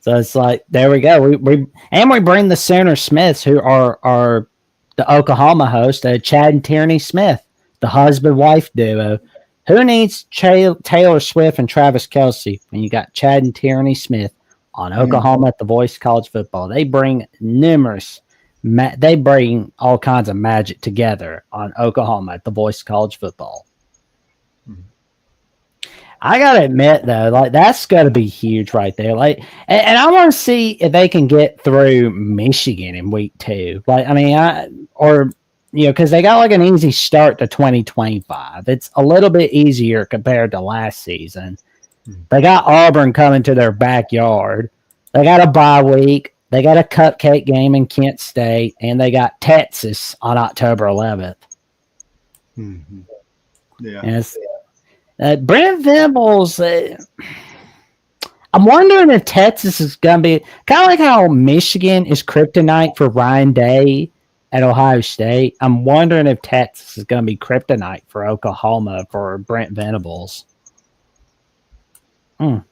So it's like there we go. We bring the Sooner Smiths, who are the Oklahoma host, Chad and Tierney Smith, the husband-wife duo. Who needs Taylor Swift and Travis Kelce when you got Chad and Tierney Smith on Oklahoma at the Voice College Football? They bring they bring all kinds of magic together on Oklahoma at the Voice College Football. I gotta admit though, like that's gotta be huge right there. Like, and I want to see if they can get through Michigan in week 2. Like, because they got like an easy start to 2025. It's a little bit easier compared to last season. They got Auburn coming to their backyard. They got a bye week. They got a cupcake game in Kent State, and they got Texas on October 11th. Mm-hmm. Yeah. And it's, Brent Venables, I'm wondering if Texas is going to be kind of like how Michigan is kryptonite for Ryan Day at Ohio State. I'm wondering if Texas is going to be kryptonite for Oklahoma for Brent Venables. No,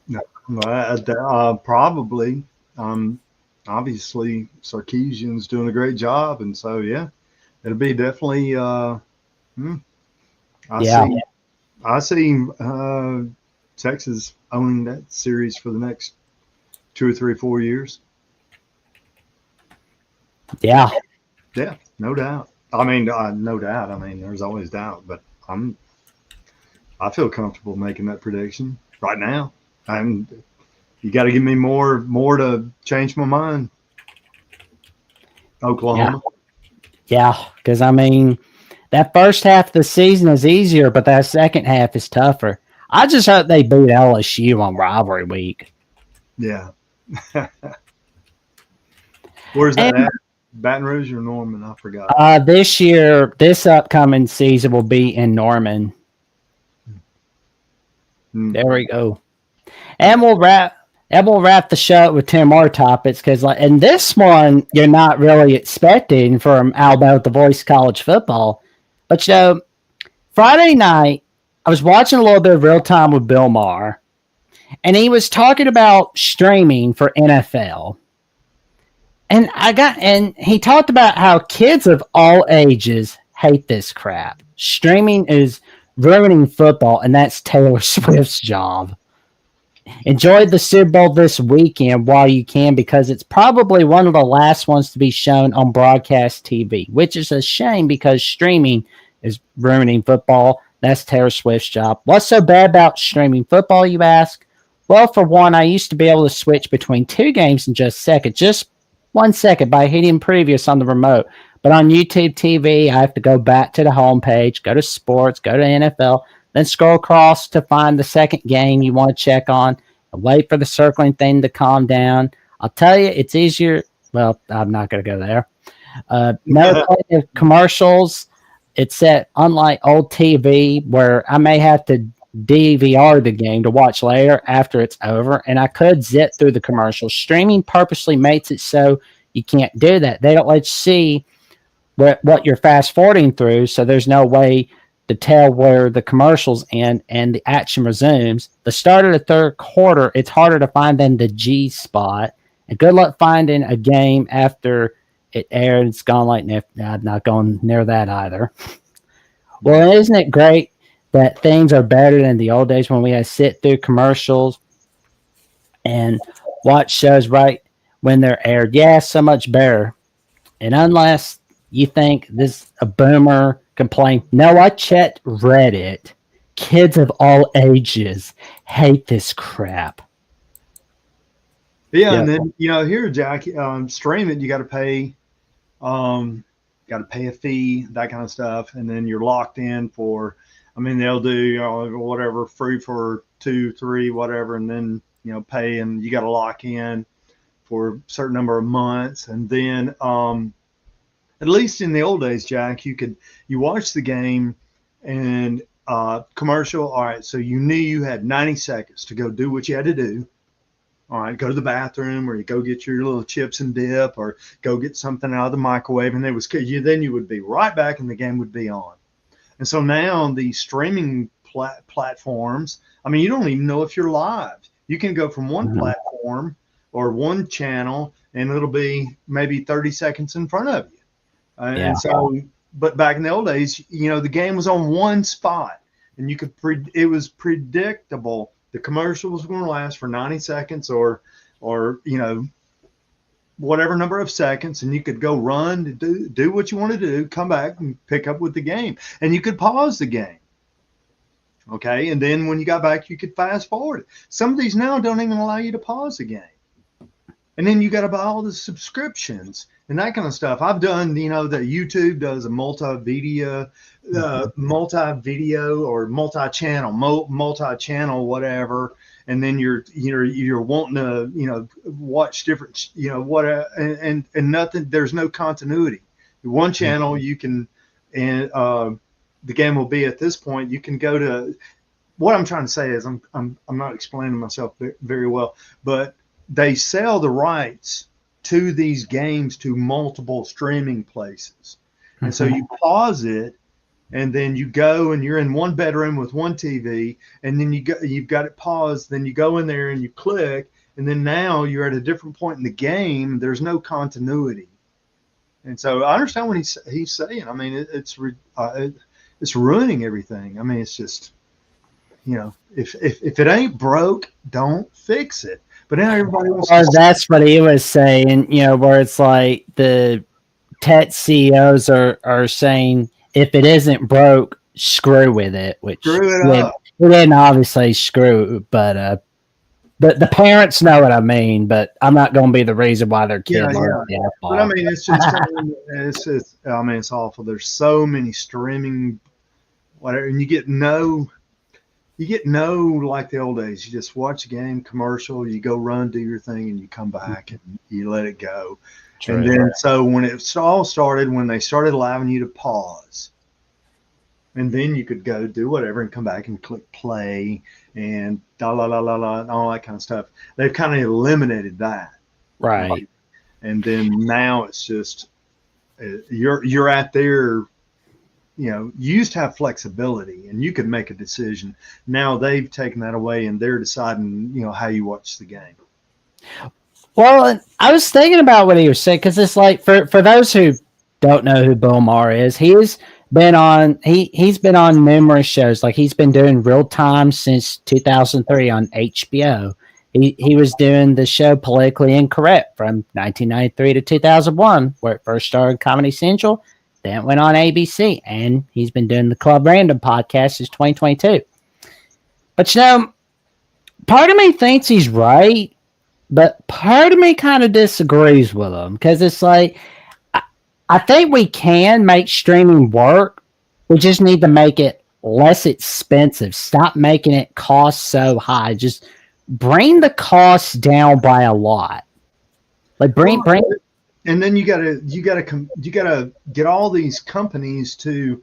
probably. Obviously, Sarkisian's doing a great job, and so it'll be definitely. I see Texas owning that series for the next 2 or 3 or 4 years. Yeah, no doubt. No doubt. There's always doubt, but I feel comfortable making that prediction right now. You got to give me more to change my mind. Oklahoma. Yeah, because I mean, that first half of the season is easier, but that second half is tougher. I just hope they beat LSU on rivalry week. Yeah. Where's that And at? Baton Rouge or Norman? I forgot. this year, this upcoming season will be in Norman. There we go. And we'll wrap the show with 10 more topics because, and this one you're not really expecting from Alabama with the Voice College football, but Friday night I was watching a little bit of Real Time with Bill Maher, and he was talking about streaming for NFL, and he talked about how kids of all ages hate this crap. Streaming is ruining football, and that's Taylor Swift's job. Enjoy the Super Bowl this weekend while you can because it's probably one of the last ones to be shown on broadcast TV, which is a shame because streaming is ruining football. That's Taylor Swift's job. What's so bad about streaming football, you ask? Well, for one, I used to be able to switch between two games in just a second, just 1 second by hitting previous on the remote. But on YouTube TV, I have to go back to the homepage, go to sports, go to NFL, then scroll across to find the second game you want to check on and wait for the circling thing to calm down. I'll tell you, it's easier. Well, I'm not going to go there. No commercials. It's set unlike old TV where I may have to DVR the game to watch later after it's over, and I could zip through the commercials. Streaming purposely makes it so you can't do that. They don't let you see what you're fast forwarding through, so there's no way to tell where the commercials end and the action resumes. The start of the third quarter, it's harder to find than the G spot. And good luck finding a game after it aired. It's gone like I'm not going near that either. Well, isn't it great that things are better than the old days when we had to sit through commercials and watch shows right when they're aired? Yeah, so much better. And unless you think this a boomer complaint, no, I checked Reddit. Kids of all ages hate this crap. Yeah, and then here, Jack, stream it. You got to pay, a fee, that kind of stuff, and then you're locked in for. I mean, they'll do whatever free for 2, 3, whatever, and then pay, and you got to lock in for a certain number of months, and then at least in the old days, Jack, you watch the game and commercial. All right, so you knew you had 90 seconds to go do what you had to do. All right, go to the bathroom, or you go get your little chips and dip, or go get something out of the microwave, and then you would be right back, and the game would be on. And so now the streaming platforms, I mean, you don't even know if you're live. You can go from one platform or one channel, and it'll be maybe 30 seconds in front of you. And so, but back in the old days, the game was on one spot, and it was predictable. The commercial was going to last for 90 seconds or whatever number of seconds, and you could go run, do what you wanted to do, come back and pick up with the game, and you could pause the game. Okay, and then when you got back, you could fast forward. Some of these now don't even allow you to pause the game. And then you got to buy all the subscriptions and that kind of stuff. I've done, that YouTube does a multi-video or multi-channel, whatever. And then you're wanting to, watch different, and nothing. There's no continuity. One channel you can, and the game will be at this point. You can go to. What I'm trying to say is I'm not explaining myself very well, but they sell the rights to these games to multiple streaming places. And so you pause it, and then you go and you're in one bedroom with one TV, and then you've got it paused, then you go in there and you click, and then now you're at a different point in the game. There's no continuity. And so I understand what he's saying. I mean, it's ruining everything. I mean, it's just, if it ain't broke, don't fix it. But now everybody wants to. That's what he was saying, where it's like the tech CEOs are saying, if it isn't broke, screw with it. Which screw it up. We didn't obviously screw, but the parents know what I mean, but I'm not going to be the reason why their kid Yeah, learns the F but I ball. mean, it's just, I mean, it's awful. There's so many streaming, whatever, and you get no like the old days. You just watch a game commercial, you go run, do your thing, and you come back and you let it go. True. And then, so when it all started, when they started allowing you to pause, and then you could go do whatever and come back and click play and da la la la la and all that kind of stuff. They've kind of eliminated that. Right. And then now it's just you're at their, you used to have flexibility and you could make a decision. Now they've taken that away and they're deciding, how you watch the game. Well, I was thinking about what he was saying because it's like for those who don't know who Bill Maher is, he's been on numerous shows. Like he's been doing Real Time since 2003 on HBO. He was doing the show Politically Incorrect from 1993 to 2001, where it first started Comedy Central. Then it went on ABC, and he's been doing the Club Random podcast since 2022. But part of me thinks he's right, but part of me kind of disagrees with him because it's like I think we can make streaming work. We just need to make it less expensive. Stop making it cost so high. Just bring the cost down by a lot. Like bring. And then you gotta get all these companies to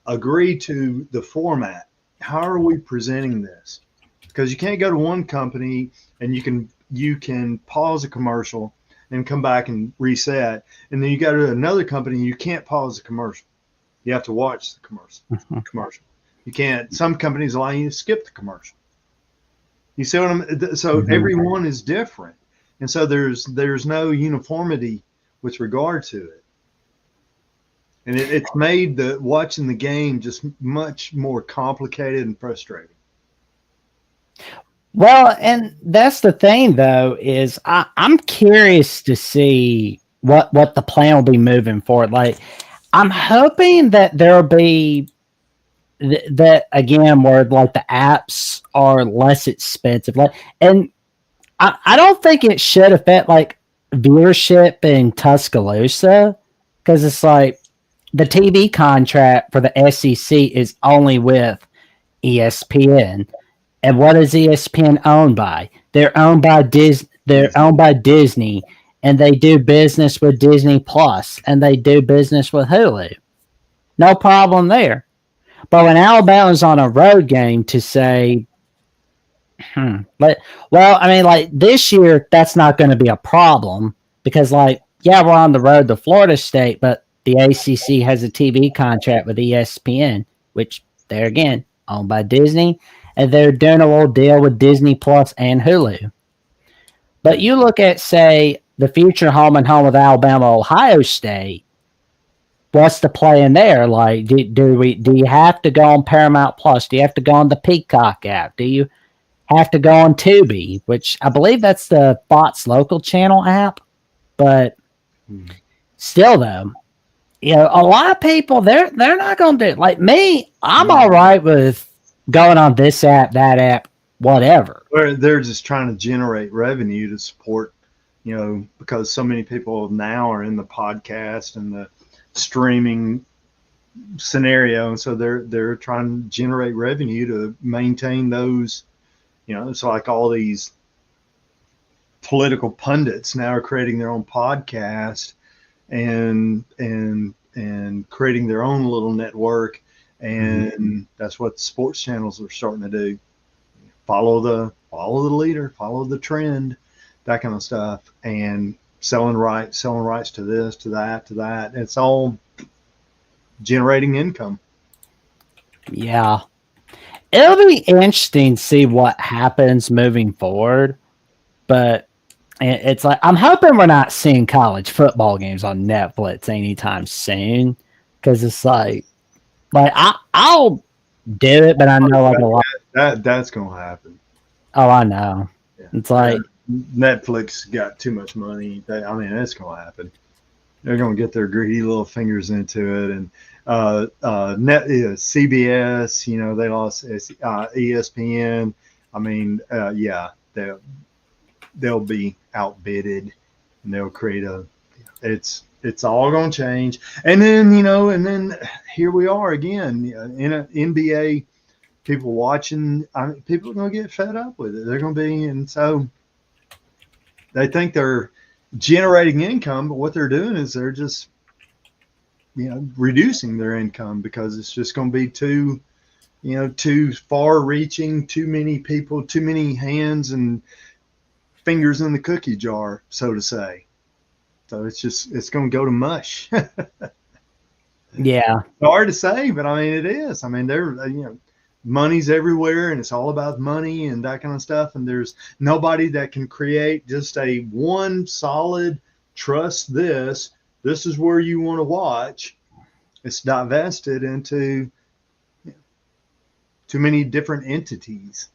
agree to the format. How are we presenting this? Because you can't go to one company and you can pause a commercial and come back and reset, and then you go to another company and you can't pause the commercial. You have to watch the commercial. You can't. Some companies allow you to skip the commercial. You see what I'm? So everyone is different, and so there's no uniformity with regard to it, and it's made watching the game just much more complicated and frustrating. Well, and that's the thing, though, is I'm curious to see what the plan will be moving forward. Like, I'm hoping that there'll be that again, where like the apps are less expensive. Like, and I don't think it should affect like viewership in Tuscaloosa because it's like the TV contract for the SEC is only with ESPN. And what is ESPN owned by? They're owned by Disney, and they do business with Disney Plus, and they do business with Hulu. No problem there. But when Alabama's on a road game to say, well, I mean, like this year, that's not going to be a problem because, like, yeah, we're on the road to Florida State, but the ACC has a TV contract with ESPN, which they're again owned by Disney. And they're doing a little deal with Disney Plus and Hulu. But you look at, say, the future home and home of Alabama, Ohio State. What's the play in there? Like, do you have to go on Paramount Plus? Do you have to go on the Peacock app? Do you have to go on Tubi, which I believe that's the Fox local channel app? But still, though, a lot of people they're not going to do it. Like me, I'm all right with going on this app, that app, whatever. Where they're just trying to generate revenue to support, because so many people now are in the podcast and the streaming scenario, and so they're trying to generate revenue to maintain those. It's like all these political pundits now are creating their own podcast and creating their own little network. And that's what the sports channels are starting to do. Follow the leader, follow the trend, that kind of stuff, and selling rights to this, to that. It's all generating income. Yeah. It'll be interesting to see what happens moving forward. But it's like I'm hoping we're not seeing college football games on Netflix anytime soon. Because it's like I'll do it, but I know like a lot. That's gonna happen. Oh, I know. Yeah. It's like Netflix got too much money. It's gonna happen. They're gonna get their greedy little fingers into it, and CBS. They lost ESPN. they'll be outbidded, and they'll create it's all going to change. And then here we are again in an NBA. People watching, people are going to get fed up with it. They're going to be, and so they think they're generating income, but what they're doing is they're just, reducing their income because it's just going to be too far reaching, too many people, too many hands and fingers in the cookie jar, so to say. So it's going to go to mush. Yeah. It's hard to say, but I mean, it is. I mean, money's everywhere and it's all about money and that kind of stuff. And there's nobody that can create just a one solid trust this is where you want to watch. It's divested into too many different entities.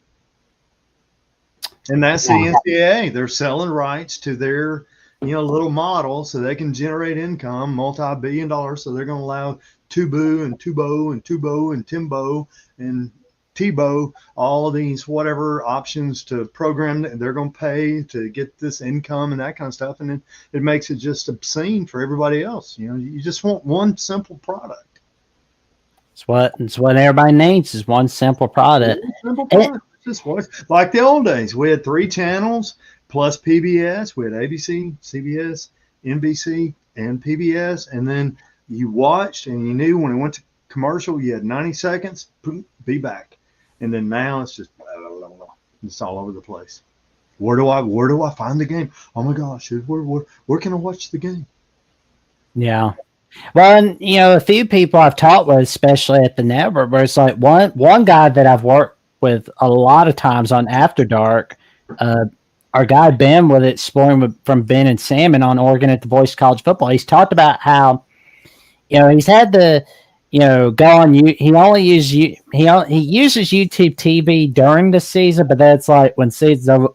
And that's the NCAA. They're selling rights to their little model so they can generate income, multi-billion dollars. So they're going to allow Tubu and Tubo and Tubo and Timbo and Tebow, all of these whatever options to program that they're going to pay to get this income and that kind of stuff. And then it makes it just obscene for everybody else. You just want one simple product. It's what everybody needs is one simple product. Simple product. Just like the old days. We had 3 channels plus PBS. We had ABC, CBS, NBC, and PBS. And then you watched and you knew when it went to commercial, you had 90 seconds, boom, be back. And then now it's just it's all over the place. Where do I find the game? Oh my gosh, where can I watch the game? Yeah. Well, and, a few people I've talked with, especially at the network, where it's like one guy that I've worked with a lot of times on After Dark, our guy Ben with Exploring from Ben and Salmon on Oregon at the Voice of College Football. He's talked about how, he's had to, go on. He only uses YouTube TV during the season, but that's like when season's over,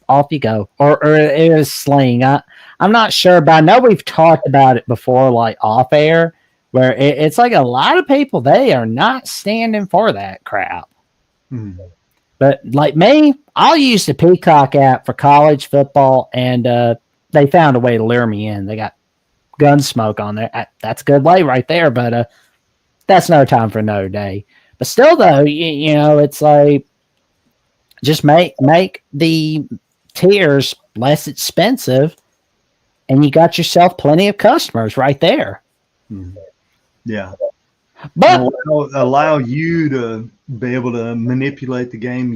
off you go, or it is Sling. I'm not sure, but I know we've talked about it before, like off air, where it's like a lot of people, they are not standing for that crap. But like me, I'll use the Peacock app for college football, and they found a way to lure me in. They got Gunsmoke on there. That's a good way right there, but that's no time for another day. But still, though, it's like just make the tiers less expensive, and you got yourself plenty of customers right there. Yeah. But allow you to be able to manipulate the game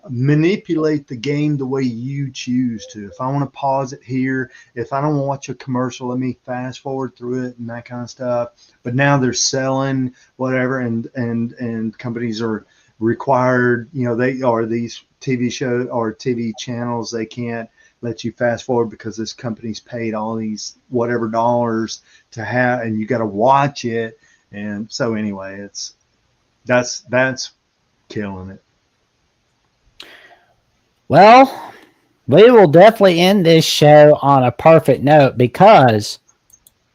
manipulate the game the way you choose to. If I want to pause it here, if I don't want to watch a commercial, let me fast forward through it and that kind of stuff. But now they're selling whatever, and companies are required, they are these TV shows or TV channels, they can't let you fast forward because this company's paid all these whatever dollars to have, and you got to watch it. And so anyway, that's killing it. Well, we will definitely end this show on a perfect note because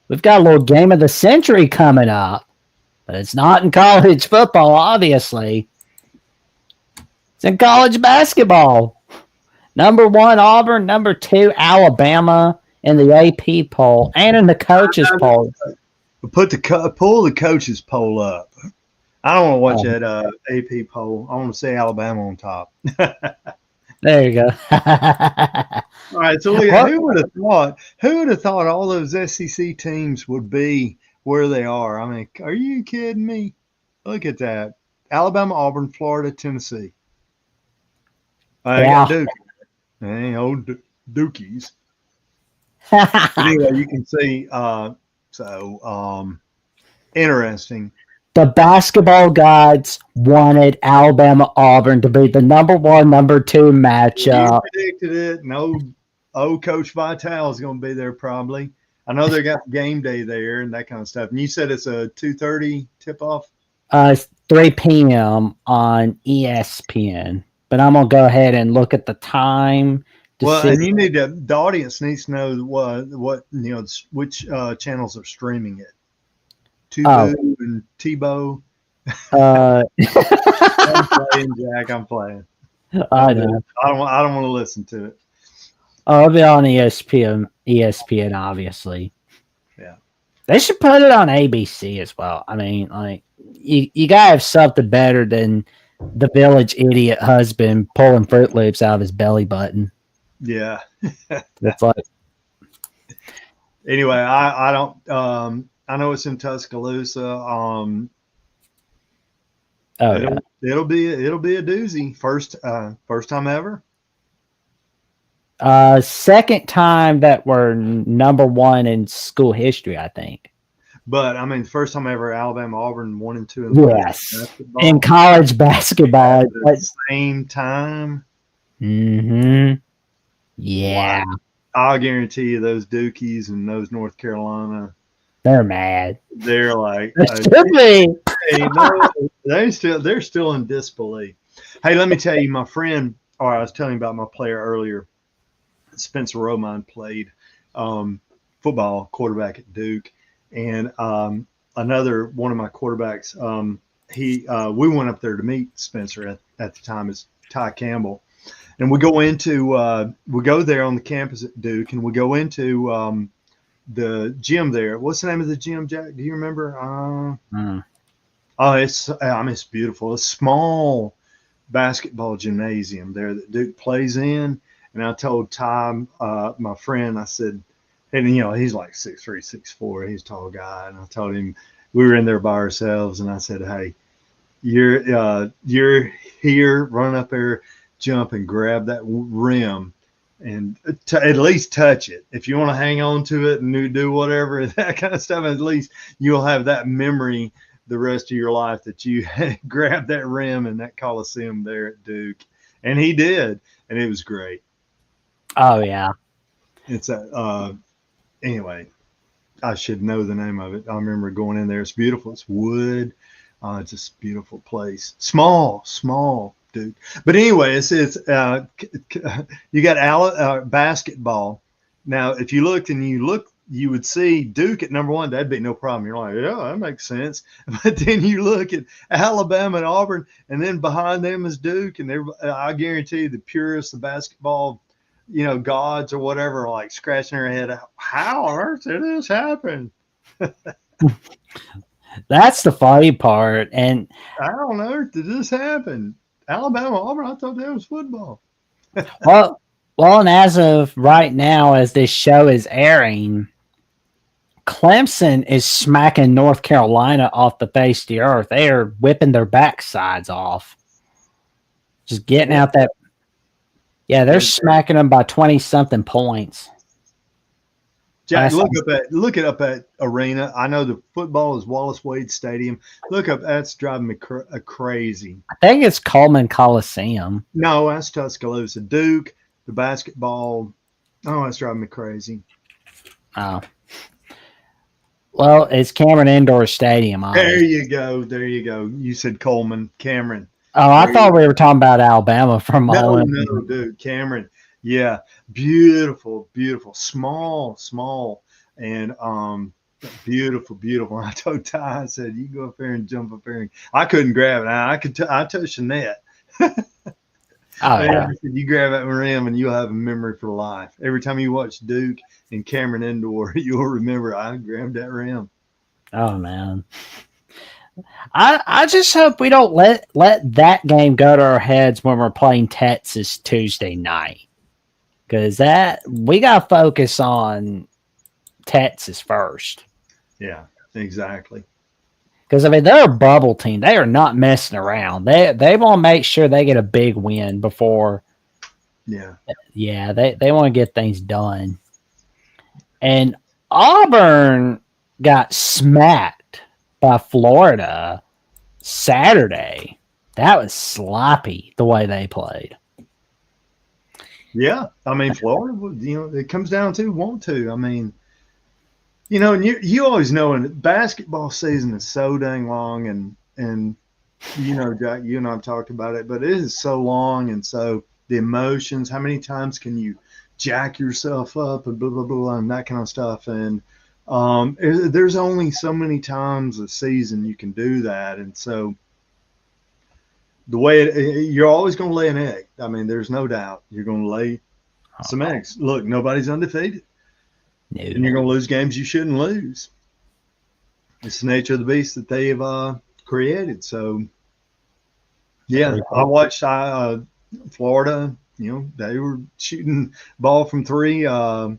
we've got a little game of the century coming up, but it's not in college football, obviously. It's in college basketball. Number 1, Auburn. Number 2, Alabama in the AP poll and in the coaches poll. Pull the coaches poll up. I don't want to watch that AP poll. I want to see Alabama on top. There you go. All right, so look at who would have thought all those SEC teams would be where they are? I mean, are you kidding me? Look at that. Alabama, Auburn, Florida, Tennessee. I got Duke. Hey, old Dukies. Anyway, you can see interesting. The basketball gods wanted Alabama Auburn to be the number 1, number 2 matchup. You predicted it. No, Coach Vital is going to be there probably. I know they got game day there and that kind of stuff. And you said it's a 2:30 tip off. 3 p.m. on ESPN. But I'm gonna go ahead and look at the time. And you need the audience needs to know what which channels are streaming it. Tubu and Tebow. I'm playing, Jack. I'm playing. I know. I don't want to listen to it. Oh, it'll be on ESPN. ESPN, obviously. Yeah. They should put it on ABC as well. I mean, like you gotta have something better than the village idiot husband pulling Fruit Loops out of his belly button. Yeah. It's like, Anyway, I don't. I know it's in Tuscaloosa. oh yeah. It'll be a doozy. First time ever. Second time that we're number one in school history, I think. But I mean, first time ever Alabama Auburn 1 and 2 in Yes, basketball in college basketball. at the same time. Mm-hmm. Yeah, Wow. I'll guarantee you those Dukies and those North Carolina, they're mad. they're like They should be. they're still in disbelief. Hey, let me tell you, my friend, or I was telling you about my player earlier, Spencer Romine played football quarterback at Duke, and another one of my quarterbacks. We went up there to meet Spencer at the time as Ty Campbell, and we go there on the campus at Duke, and we go into the gym there. What's the name of the gym, Jack? Do you remember? Oh, it's beautiful. It's a small basketball gymnasium there that Duke plays in. And I told Ty, my friend, I said, and he's like 6'3", 6'4", he's a tall guy. And I told him we were in there by ourselves, and I said, hey, you're here, run up there, jump and grab that rim and at least touch it. If you want to hang on to it and do whatever, that kind of stuff, at least you'll have that memory the rest of your life that you grabbed that rim in that Coliseum there at Duke. And he did, and it was great. Oh yeah. It's anyway, I should know the name of it. I remember going in there. It's beautiful. It's wood. It's just a beautiful place. Small, Duke. But anyway, it's you got basketball. Now, if you looked you would see Duke at number one. That'd be no problem. You're like, yeah, that makes sense. But then you look at Alabama and Auburn, and then behind them is Duke. And I guarantee the purists of basketball, gods or whatever, are like scratching their head. How on earth did this happen? That's the funny part. And how on earth did this happen? Alabama, Auburn, I thought that was football. well, and as of right now, as this show is airing, Clemson is smacking North Carolina off the face of the earth. They are whipping their backsides off. Just getting out that. Yeah, they're smacking them by 20-something points. Jack, look it up at Arena. I know the football is Wallace Wade Stadium. Look up. That's driving me crazy. I think it's Coleman Coliseum. No, that's Tuscaloosa. Duke, the basketball. Oh, that's driving me crazy. Oh. Well, it's Cameron Indoor Stadium. There you go. You said Coleman, Cameron. Oh, I thought we were talking about Alabama from No, dude, Cameron. Yeah, beautiful, small, and beautiful. I told Ty, I said, you go up there and jump up there. I couldn't grab it. I touched the net. Oh, yeah. You grab that rim and you'll have a memory for life. Every time you watch Duke and Cameron Indoor, you'll remember I grabbed that rim. Oh man. I just hope we don't let that game go to our heads when we're playing Texas Tuesday night. Because we gotta focus on Texas first. Yeah, exactly. Because they're a bubble team. They are not messing around. They want to make sure they get a big win before. Yeah. Yeah, they want to get things done. And Auburn got smacked by Florida Saturday. That was sloppy the way they played. Yeah, Florida. It comes down to want to. And you always know, and basketball season is so dang long, and Jack, you and I've talked about it, but it is so long, and so the emotions. How many times can you jack yourself up and blah blah blah and that kind of stuff? And there's only so many times a season you can do that, and so the way you're always going to lay an egg. I mean, there's no doubt you're going to lay some eggs. Look, nobody's undefeated, and you're going to lose games you shouldn't lose. It's the nature of the beast that they've created. So, yeah, I watched Florida. You know, they were shooting ball from three. Was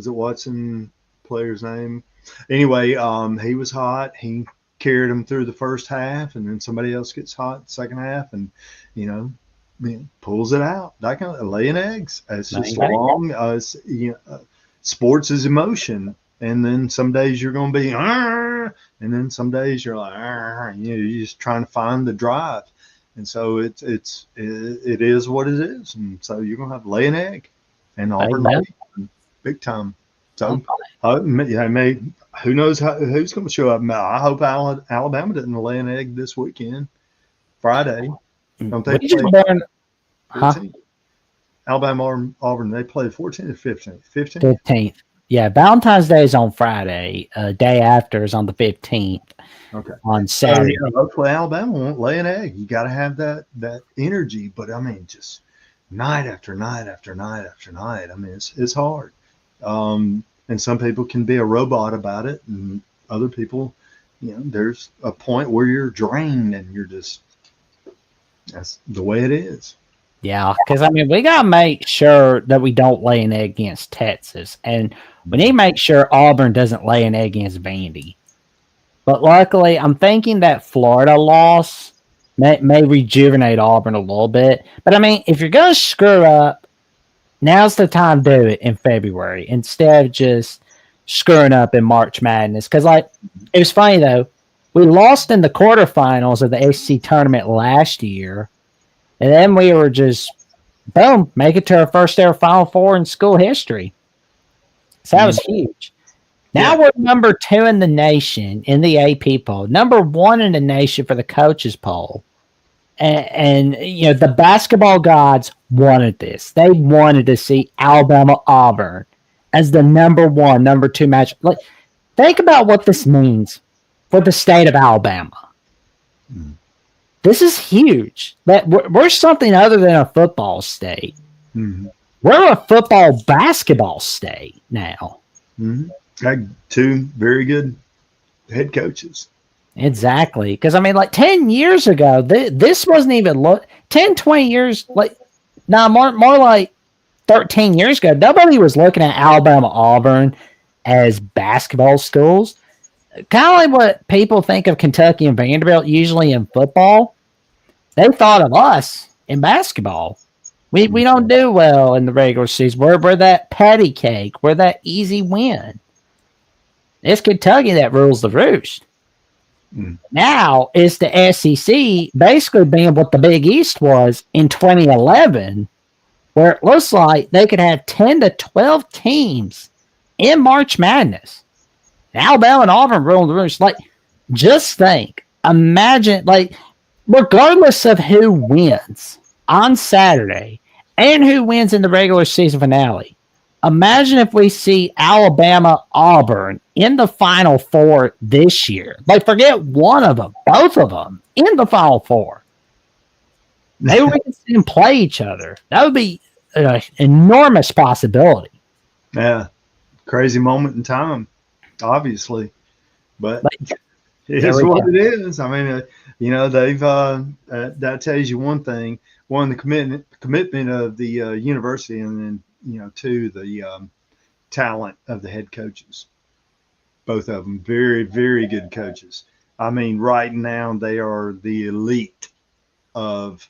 it Watson? Player's name? Anyway, he was hot. He carried them through the first half, and then somebody else gets hot second half, and pulls it out. That kind of laying eggs. It's just long. Sports is emotion, and then some days you're going to be, and then some days you're like, you're just trying to find the drive, and so it is what it is, and so you're going to have to lay an egg, and Auburn big time. So who knows who's going to show up? I hope Alabama doesn't lay an egg this weekend, Friday. Don't they play 14th? Alabama Auburn, they play 14th or 15th? 15th. Yeah, Valentine's Day is on Friday. Day after is on the 15th. Okay. On Saturday. So, hopefully Alabama won't lay an egg. You got to have that energy. But, I mean, just night after night after night after night. I mean, it's hard. And some people can be a robot about it. And other people, there's a point where you're drained and you're just – that's the way it is. Yeah, because, I mean, we got to make sure that we don't lay an egg against Texas. And we need to make sure Auburn doesn't lay an egg against Vandy. But luckily, I'm thinking that Florida loss may rejuvenate Auburn a little bit. But, I mean, if you're going to screw up, now's the time to do it in February instead of just screwing up in March Madness. Because, it was funny, though. We lost in the quarterfinals of the SEC tournament last year. And then we were just, boom, make it to our first ever Final Four in school history. So that was huge. Now we're number 2 in the nation in the AP poll, number 1 in the nation for the coaches poll. And the basketball gods wanted this. They wanted to see Alabama-Auburn as the number 1, number 2 match. Think about what this means for the state of Alabama. This is huge. We're something other than a football state. Mm-hmm. We're a football basketball state now. Mm-hmm. Got 2 very good head coaches. Exactly. Because, I mean, 10 years ago, this wasn't even 10, 20 years, more like 13 years ago, nobody was looking at Alabama-Auburn as basketball schools. Kind of like what people think of Kentucky and Vanderbilt usually in football. They thought of us in basketball. We don't do well in the regular season. We're that patty cake. We're that easy win. It's Kentucky that rules the roost. Now it's the SEC basically being what the Big East was in 2011, where it looks like they could have 10 to 12 teams in March Madness. Alabama and Auburn ruling the roost. Just think. Imagine, regardless of who wins on Saturday and who wins in the regular season finale, imagine if we see Alabama-Auburn in the Final Four this year. Forget one of them, both of them in the Final Four. Maybe we can see them play each other. That would be an enormous possibility. Yeah. Crazy moment in time, obviously. But it's what it is. I mean, they've that tells you one thing. One, the commitment of the university, and then, 2, the talent of the head coaches. Both of them very, very good coaches. I mean, right now they are the elite of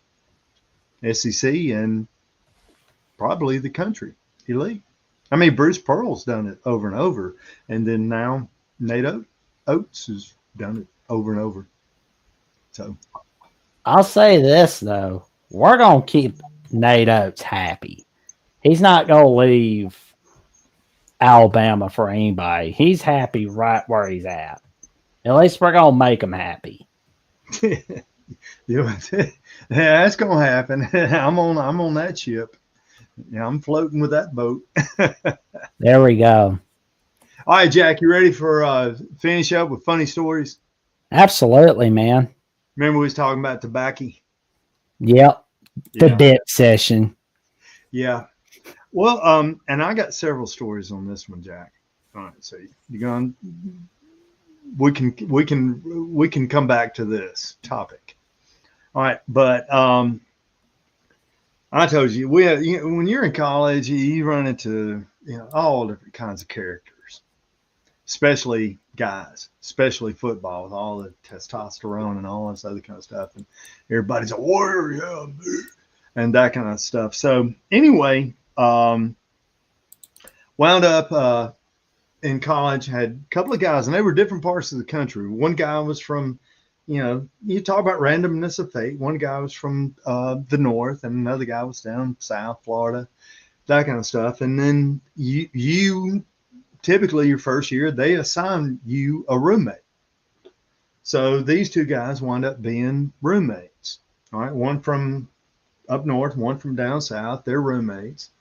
SEC and probably the country. Elite. I mean, Bruce Pearl's done it over and over, and then now Nate Oates has done it over and over. So I'll say this, though. We're going to keep Nate Oates happy. He's not going to leave Alabama for anybody. He's happy right where he's at. At least we're going to make him happy. Yeah, that's going to happen. I'm on that ship. Yeah, I'm floating with that boat. There we go. All right, Jack, you ready for finish up with funny stories? Absolutely, man. Remember we was talking about tobacco? Yep. The Yeah. dip session. Yeah. Well, and I got several stories on this one, Jack. All right, so you're going. We can come back to this topic. All right, but I told you when you're in college, you run into all different kinds of characters, especially guys, especially football with all the testosterone and all this other kind of stuff, and everybody's a warrior, yeah, and that kind of stuff. So anyway, wound up in college, had a couple of guys, and they were different parts of the country. One guy was from, you talk about randomness of fate. One guy was from the north, and another guy was down south, Florida, that kind of stuff. And then you typically your first year, they assign you a roommate. So these two guys wind up being roommates. All right, one from up north, one from down south. They're roommates.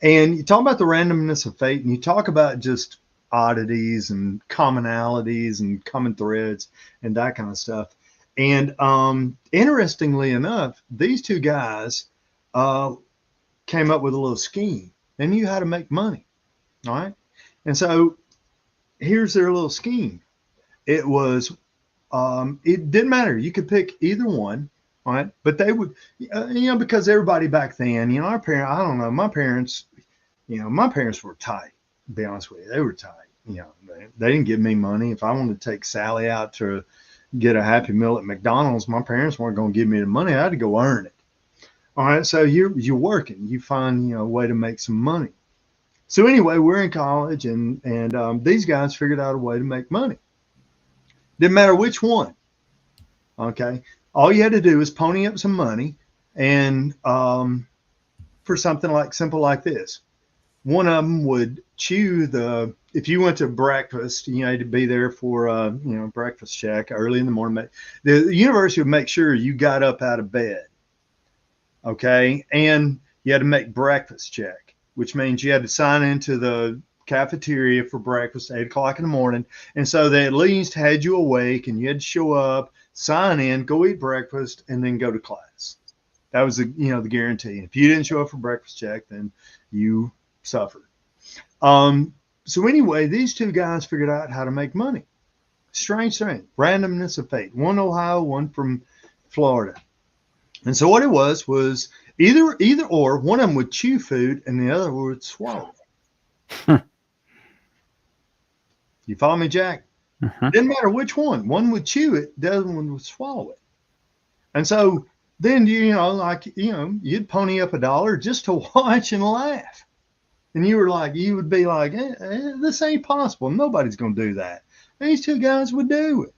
And you talk about the randomness of fate, and you talk about just oddities and commonalities and common threads and that kind of stuff. And interestingly enough, these two guys came up with a little scheme. They knew how to make money. All right. And so here's their little scheme. It was, it didn't matter. You could pick either one. All right. But they would, because everybody back then, our parents, I don't know, my parents were tight, to be honest with you. They were tight. They didn't give me money. If I wanted to take Sally out to get a Happy Meal at McDonald's, my parents weren't going to give me the money. I had to go earn it. All right. So you're working. You find, a way to make some money. So anyway, we're in college, and these guys figured out a way to make money. Didn't matter which one. Okay. All you had to do is pony up some money, and for something simple like this. One of them would chew if you went to breakfast, you had to be there for breakfast check early in the morning. The university would make sure you got up out of bed. Okay. And you had to make breakfast check, which means you had to sign into the cafeteria for breakfast at 8 o'clock in the morning. And so they at least had you awake, and you had to show up, sign in, go eat breakfast, and then go to class. That was the guarantee. If you didn't show up for breakfast check, then you suffered. So anyway, these two guys figured out how to make money. Strange. Randomness of fate. One Ohio, one from Florida. And so what it was either or, one of them would chew food and the other would swallow it. You follow me, Jack? Didn't matter which one. One would chew it, the other one would swallow it. And so then, you'd pony up $1 just to watch and laugh. And you would be like, this ain't possible. Nobody's going to do that. These two guys would do it.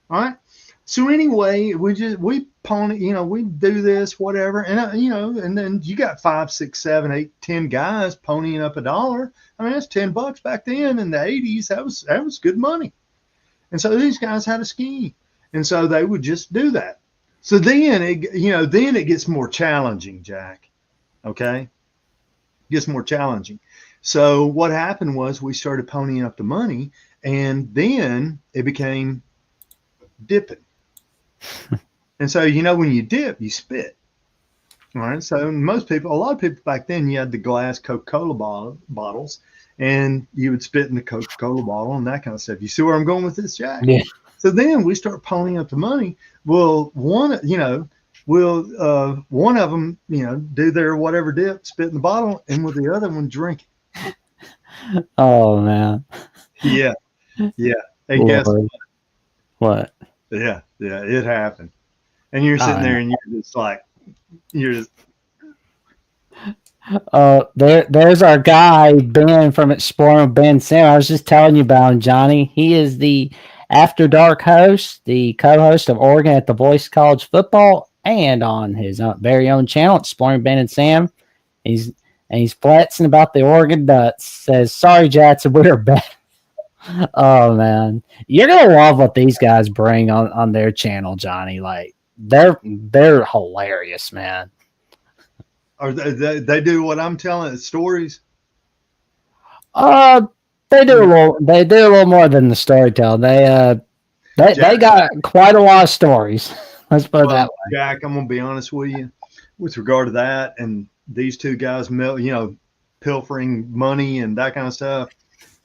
All right. So anyway, we pony, we do this, whatever. And, and then you got 5, 6, 7, 8, 10 guys ponying up $1. I mean, that's $10 back then in the 80s. That was good money. And so these guys had a scheme. And so they would just do that. So then it gets more challenging, Jack. Okay. It gets more challenging. So what happened was we started ponying up the money, and then it became dipping. And so, when you dip, you spit. All right. So a lot of people back then, you had the glass Coca-Cola bottles, and you would spit in the Coca-Cola bottle and that kind of stuff. You see where I'm going with this, Jack? Yeah. So then we start ponying up the money. Well, one of them, do their whatever dip, spit in the bottle, and with the other one, drink it. Oh, man. Yeah. Yeah. Hey, Lord. guess what? Yeah. Yeah. It happened. And you're sitting there and you're just there's our guy, Ben from Exploring Ben Sam. I was just telling you about him, Johnny. He is the After Dark host, the co-host of Oregon at the Voice College Football, and on his very own channel, Exploring Ben and Sam. He's flexing about the Oregon Ducks. Says, "Sorry, Jackson, we're back." Oh man, you're gonna love what these guys bring on their channel, Johnny. Like they're hilarious, man. Or they do what I'm telling stories. They do a little more than the storytelling. They got quite a lot of stories. Let's put it that way. Jack, I'm gonna be honest with you, with regard to that, and these two guys, pilfering money and that kind of stuff.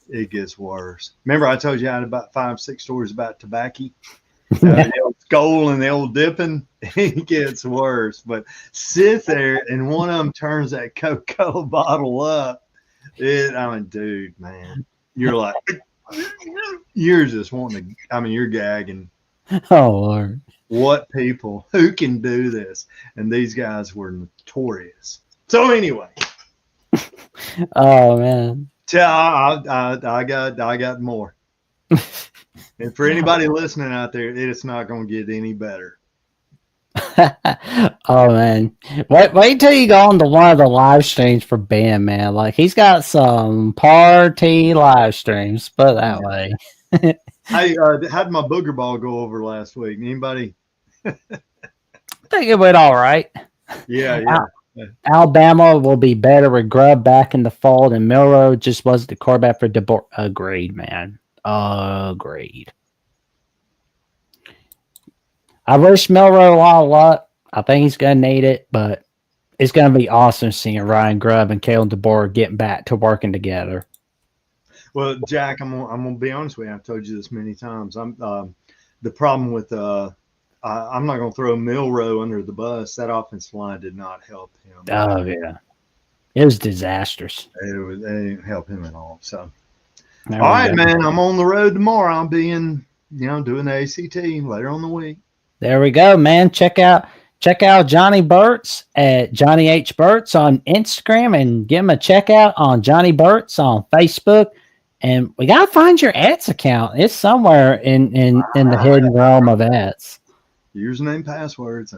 It gets worse. Remember, I told you I had about 5-6 stories about tobacco. The old skull and the old dipping, it gets worse. But sit there and one of them turns that Coca-Cola bottle up. Dude, man, you're like, you're just wanting to, you're gagging. Oh, Lord. What people, who can do this? And these guys were notorious. So anyway. Oh, man. I got more. And for anybody listening out there, it's not going to get any better. Oh, man. Wait till you go on to one of the live streams for Ben, man. Like, he's got some party live streams, put it that way. Hey, how did my booger ball go over last week? Anybody? I think it went all right. Yeah. Alabama will be better with Grubb back in the fold, and Milroe just wasn't the quarterback for DeBoer. Agreed, man. Agreed. I wish Milroe a lot of luck. I think he's going to need it, but it's going to be awesome seeing Ryan Grubb and Kalen DeBoer getting back to working together. Well, Jack, I'm gonna be honest with you. I've told you this many times. The problem with I'm not gonna throw Milroe under the bus. That offensive line did not help him. Oh yeah, it was disastrous. It didn't help him at all. So, all right, man. I'm on the road tomorrow. I'll be doing the ACT later on the week. There we go, man. Check out Johnny Burtz at Johnny H. Burtz on Instagram and give him a check out on Johnny Burtz on Facebook. And we gotta find your Ets account. It's somewhere in the hidden realm of Ets. Username, passwords.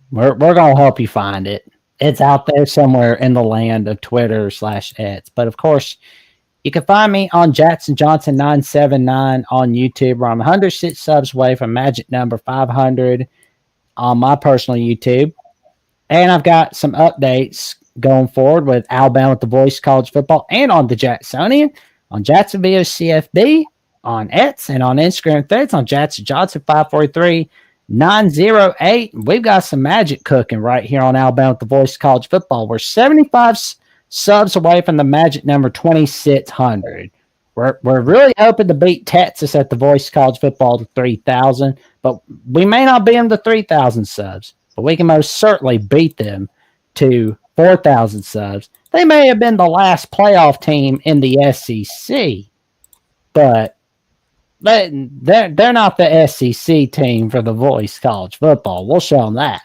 We're gonna help you find it. It's out there somewhere in the land of Twitter /Ets. But of course, you can find me on Jackson Johnson 979 on YouTube, where I'm 106 subs away from magic number 500 on my personal YouTube. And I've got some updates going forward with Alabama with the Voice College Football and on the Jacksonian, on Jacksonville CFB, on Ets, and on Instagram threads on Jackson Johnson 543-908. We've got some magic cooking right here on Alabama with the Voice College Football. We're 75 subs away from the magic number 2,600. We're really hoping to beat Texas at the Voice College Football to 3,000, but we may not beat them to 3,000 subs, but we can most certainly beat them to 4,000 subs. They may have been the last playoff team in the SEC, but they're not the SEC team for the Voice College Football. We'll show them that.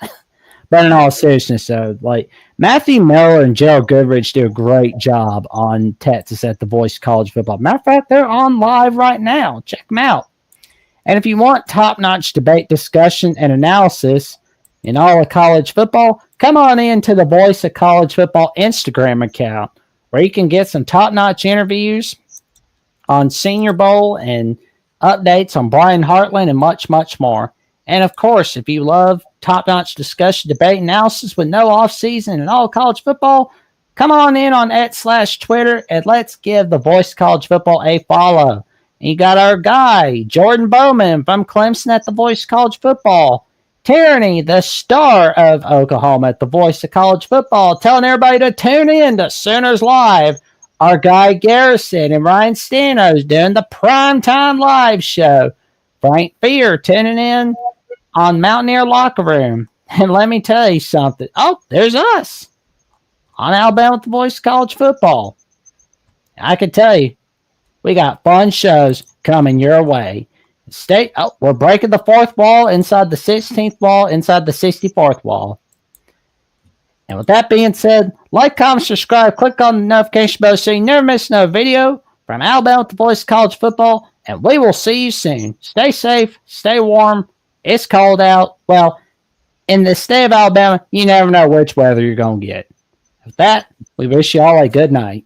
But in all seriousness, though, like Matthew Miller and Gerald Goodrich do a great job on Texas at the Voice College Football. Matter of fact, they're on live right now. Check them out. And if you want top-notch debate, discussion, and analysis in all of college football, come on into the Voice of College Football Instagram account, where you can get some top-notch interviews on Senior Bowl and updates on Brian Hartland and much, much more. And of course, if you love top-notch discussion, debate, analysis with no off-season and all college football, come on in on @/Twitter and let's give the Voice College Football a follow. And you got our guy, Jordan Bowman from Clemson at the Voice College Football. Tierney, the star of Oklahoma at the Voice of College Football, telling everybody to tune in to Sooners Live. Our guy Garrison and Ryan Stanos doing the Primetime Live show. Frank Fear tuning in on Mountaineer Locker Room. And let me tell you something. Oh, there's us on Alabama with the Voice of College Football. I can tell you, we got fun shows coming your way. We're breaking the 4th wall inside the 16th wall, inside the 64th wall. And with that being said, like, comment, subscribe, click on the notification bell so you never miss no video from Alabama with the Voice of College Football, and we will see you soon. Stay safe, stay warm. It's cold out. Well, in the state of Alabama, you never know which weather you're going to get. With that, we wish you all a good night.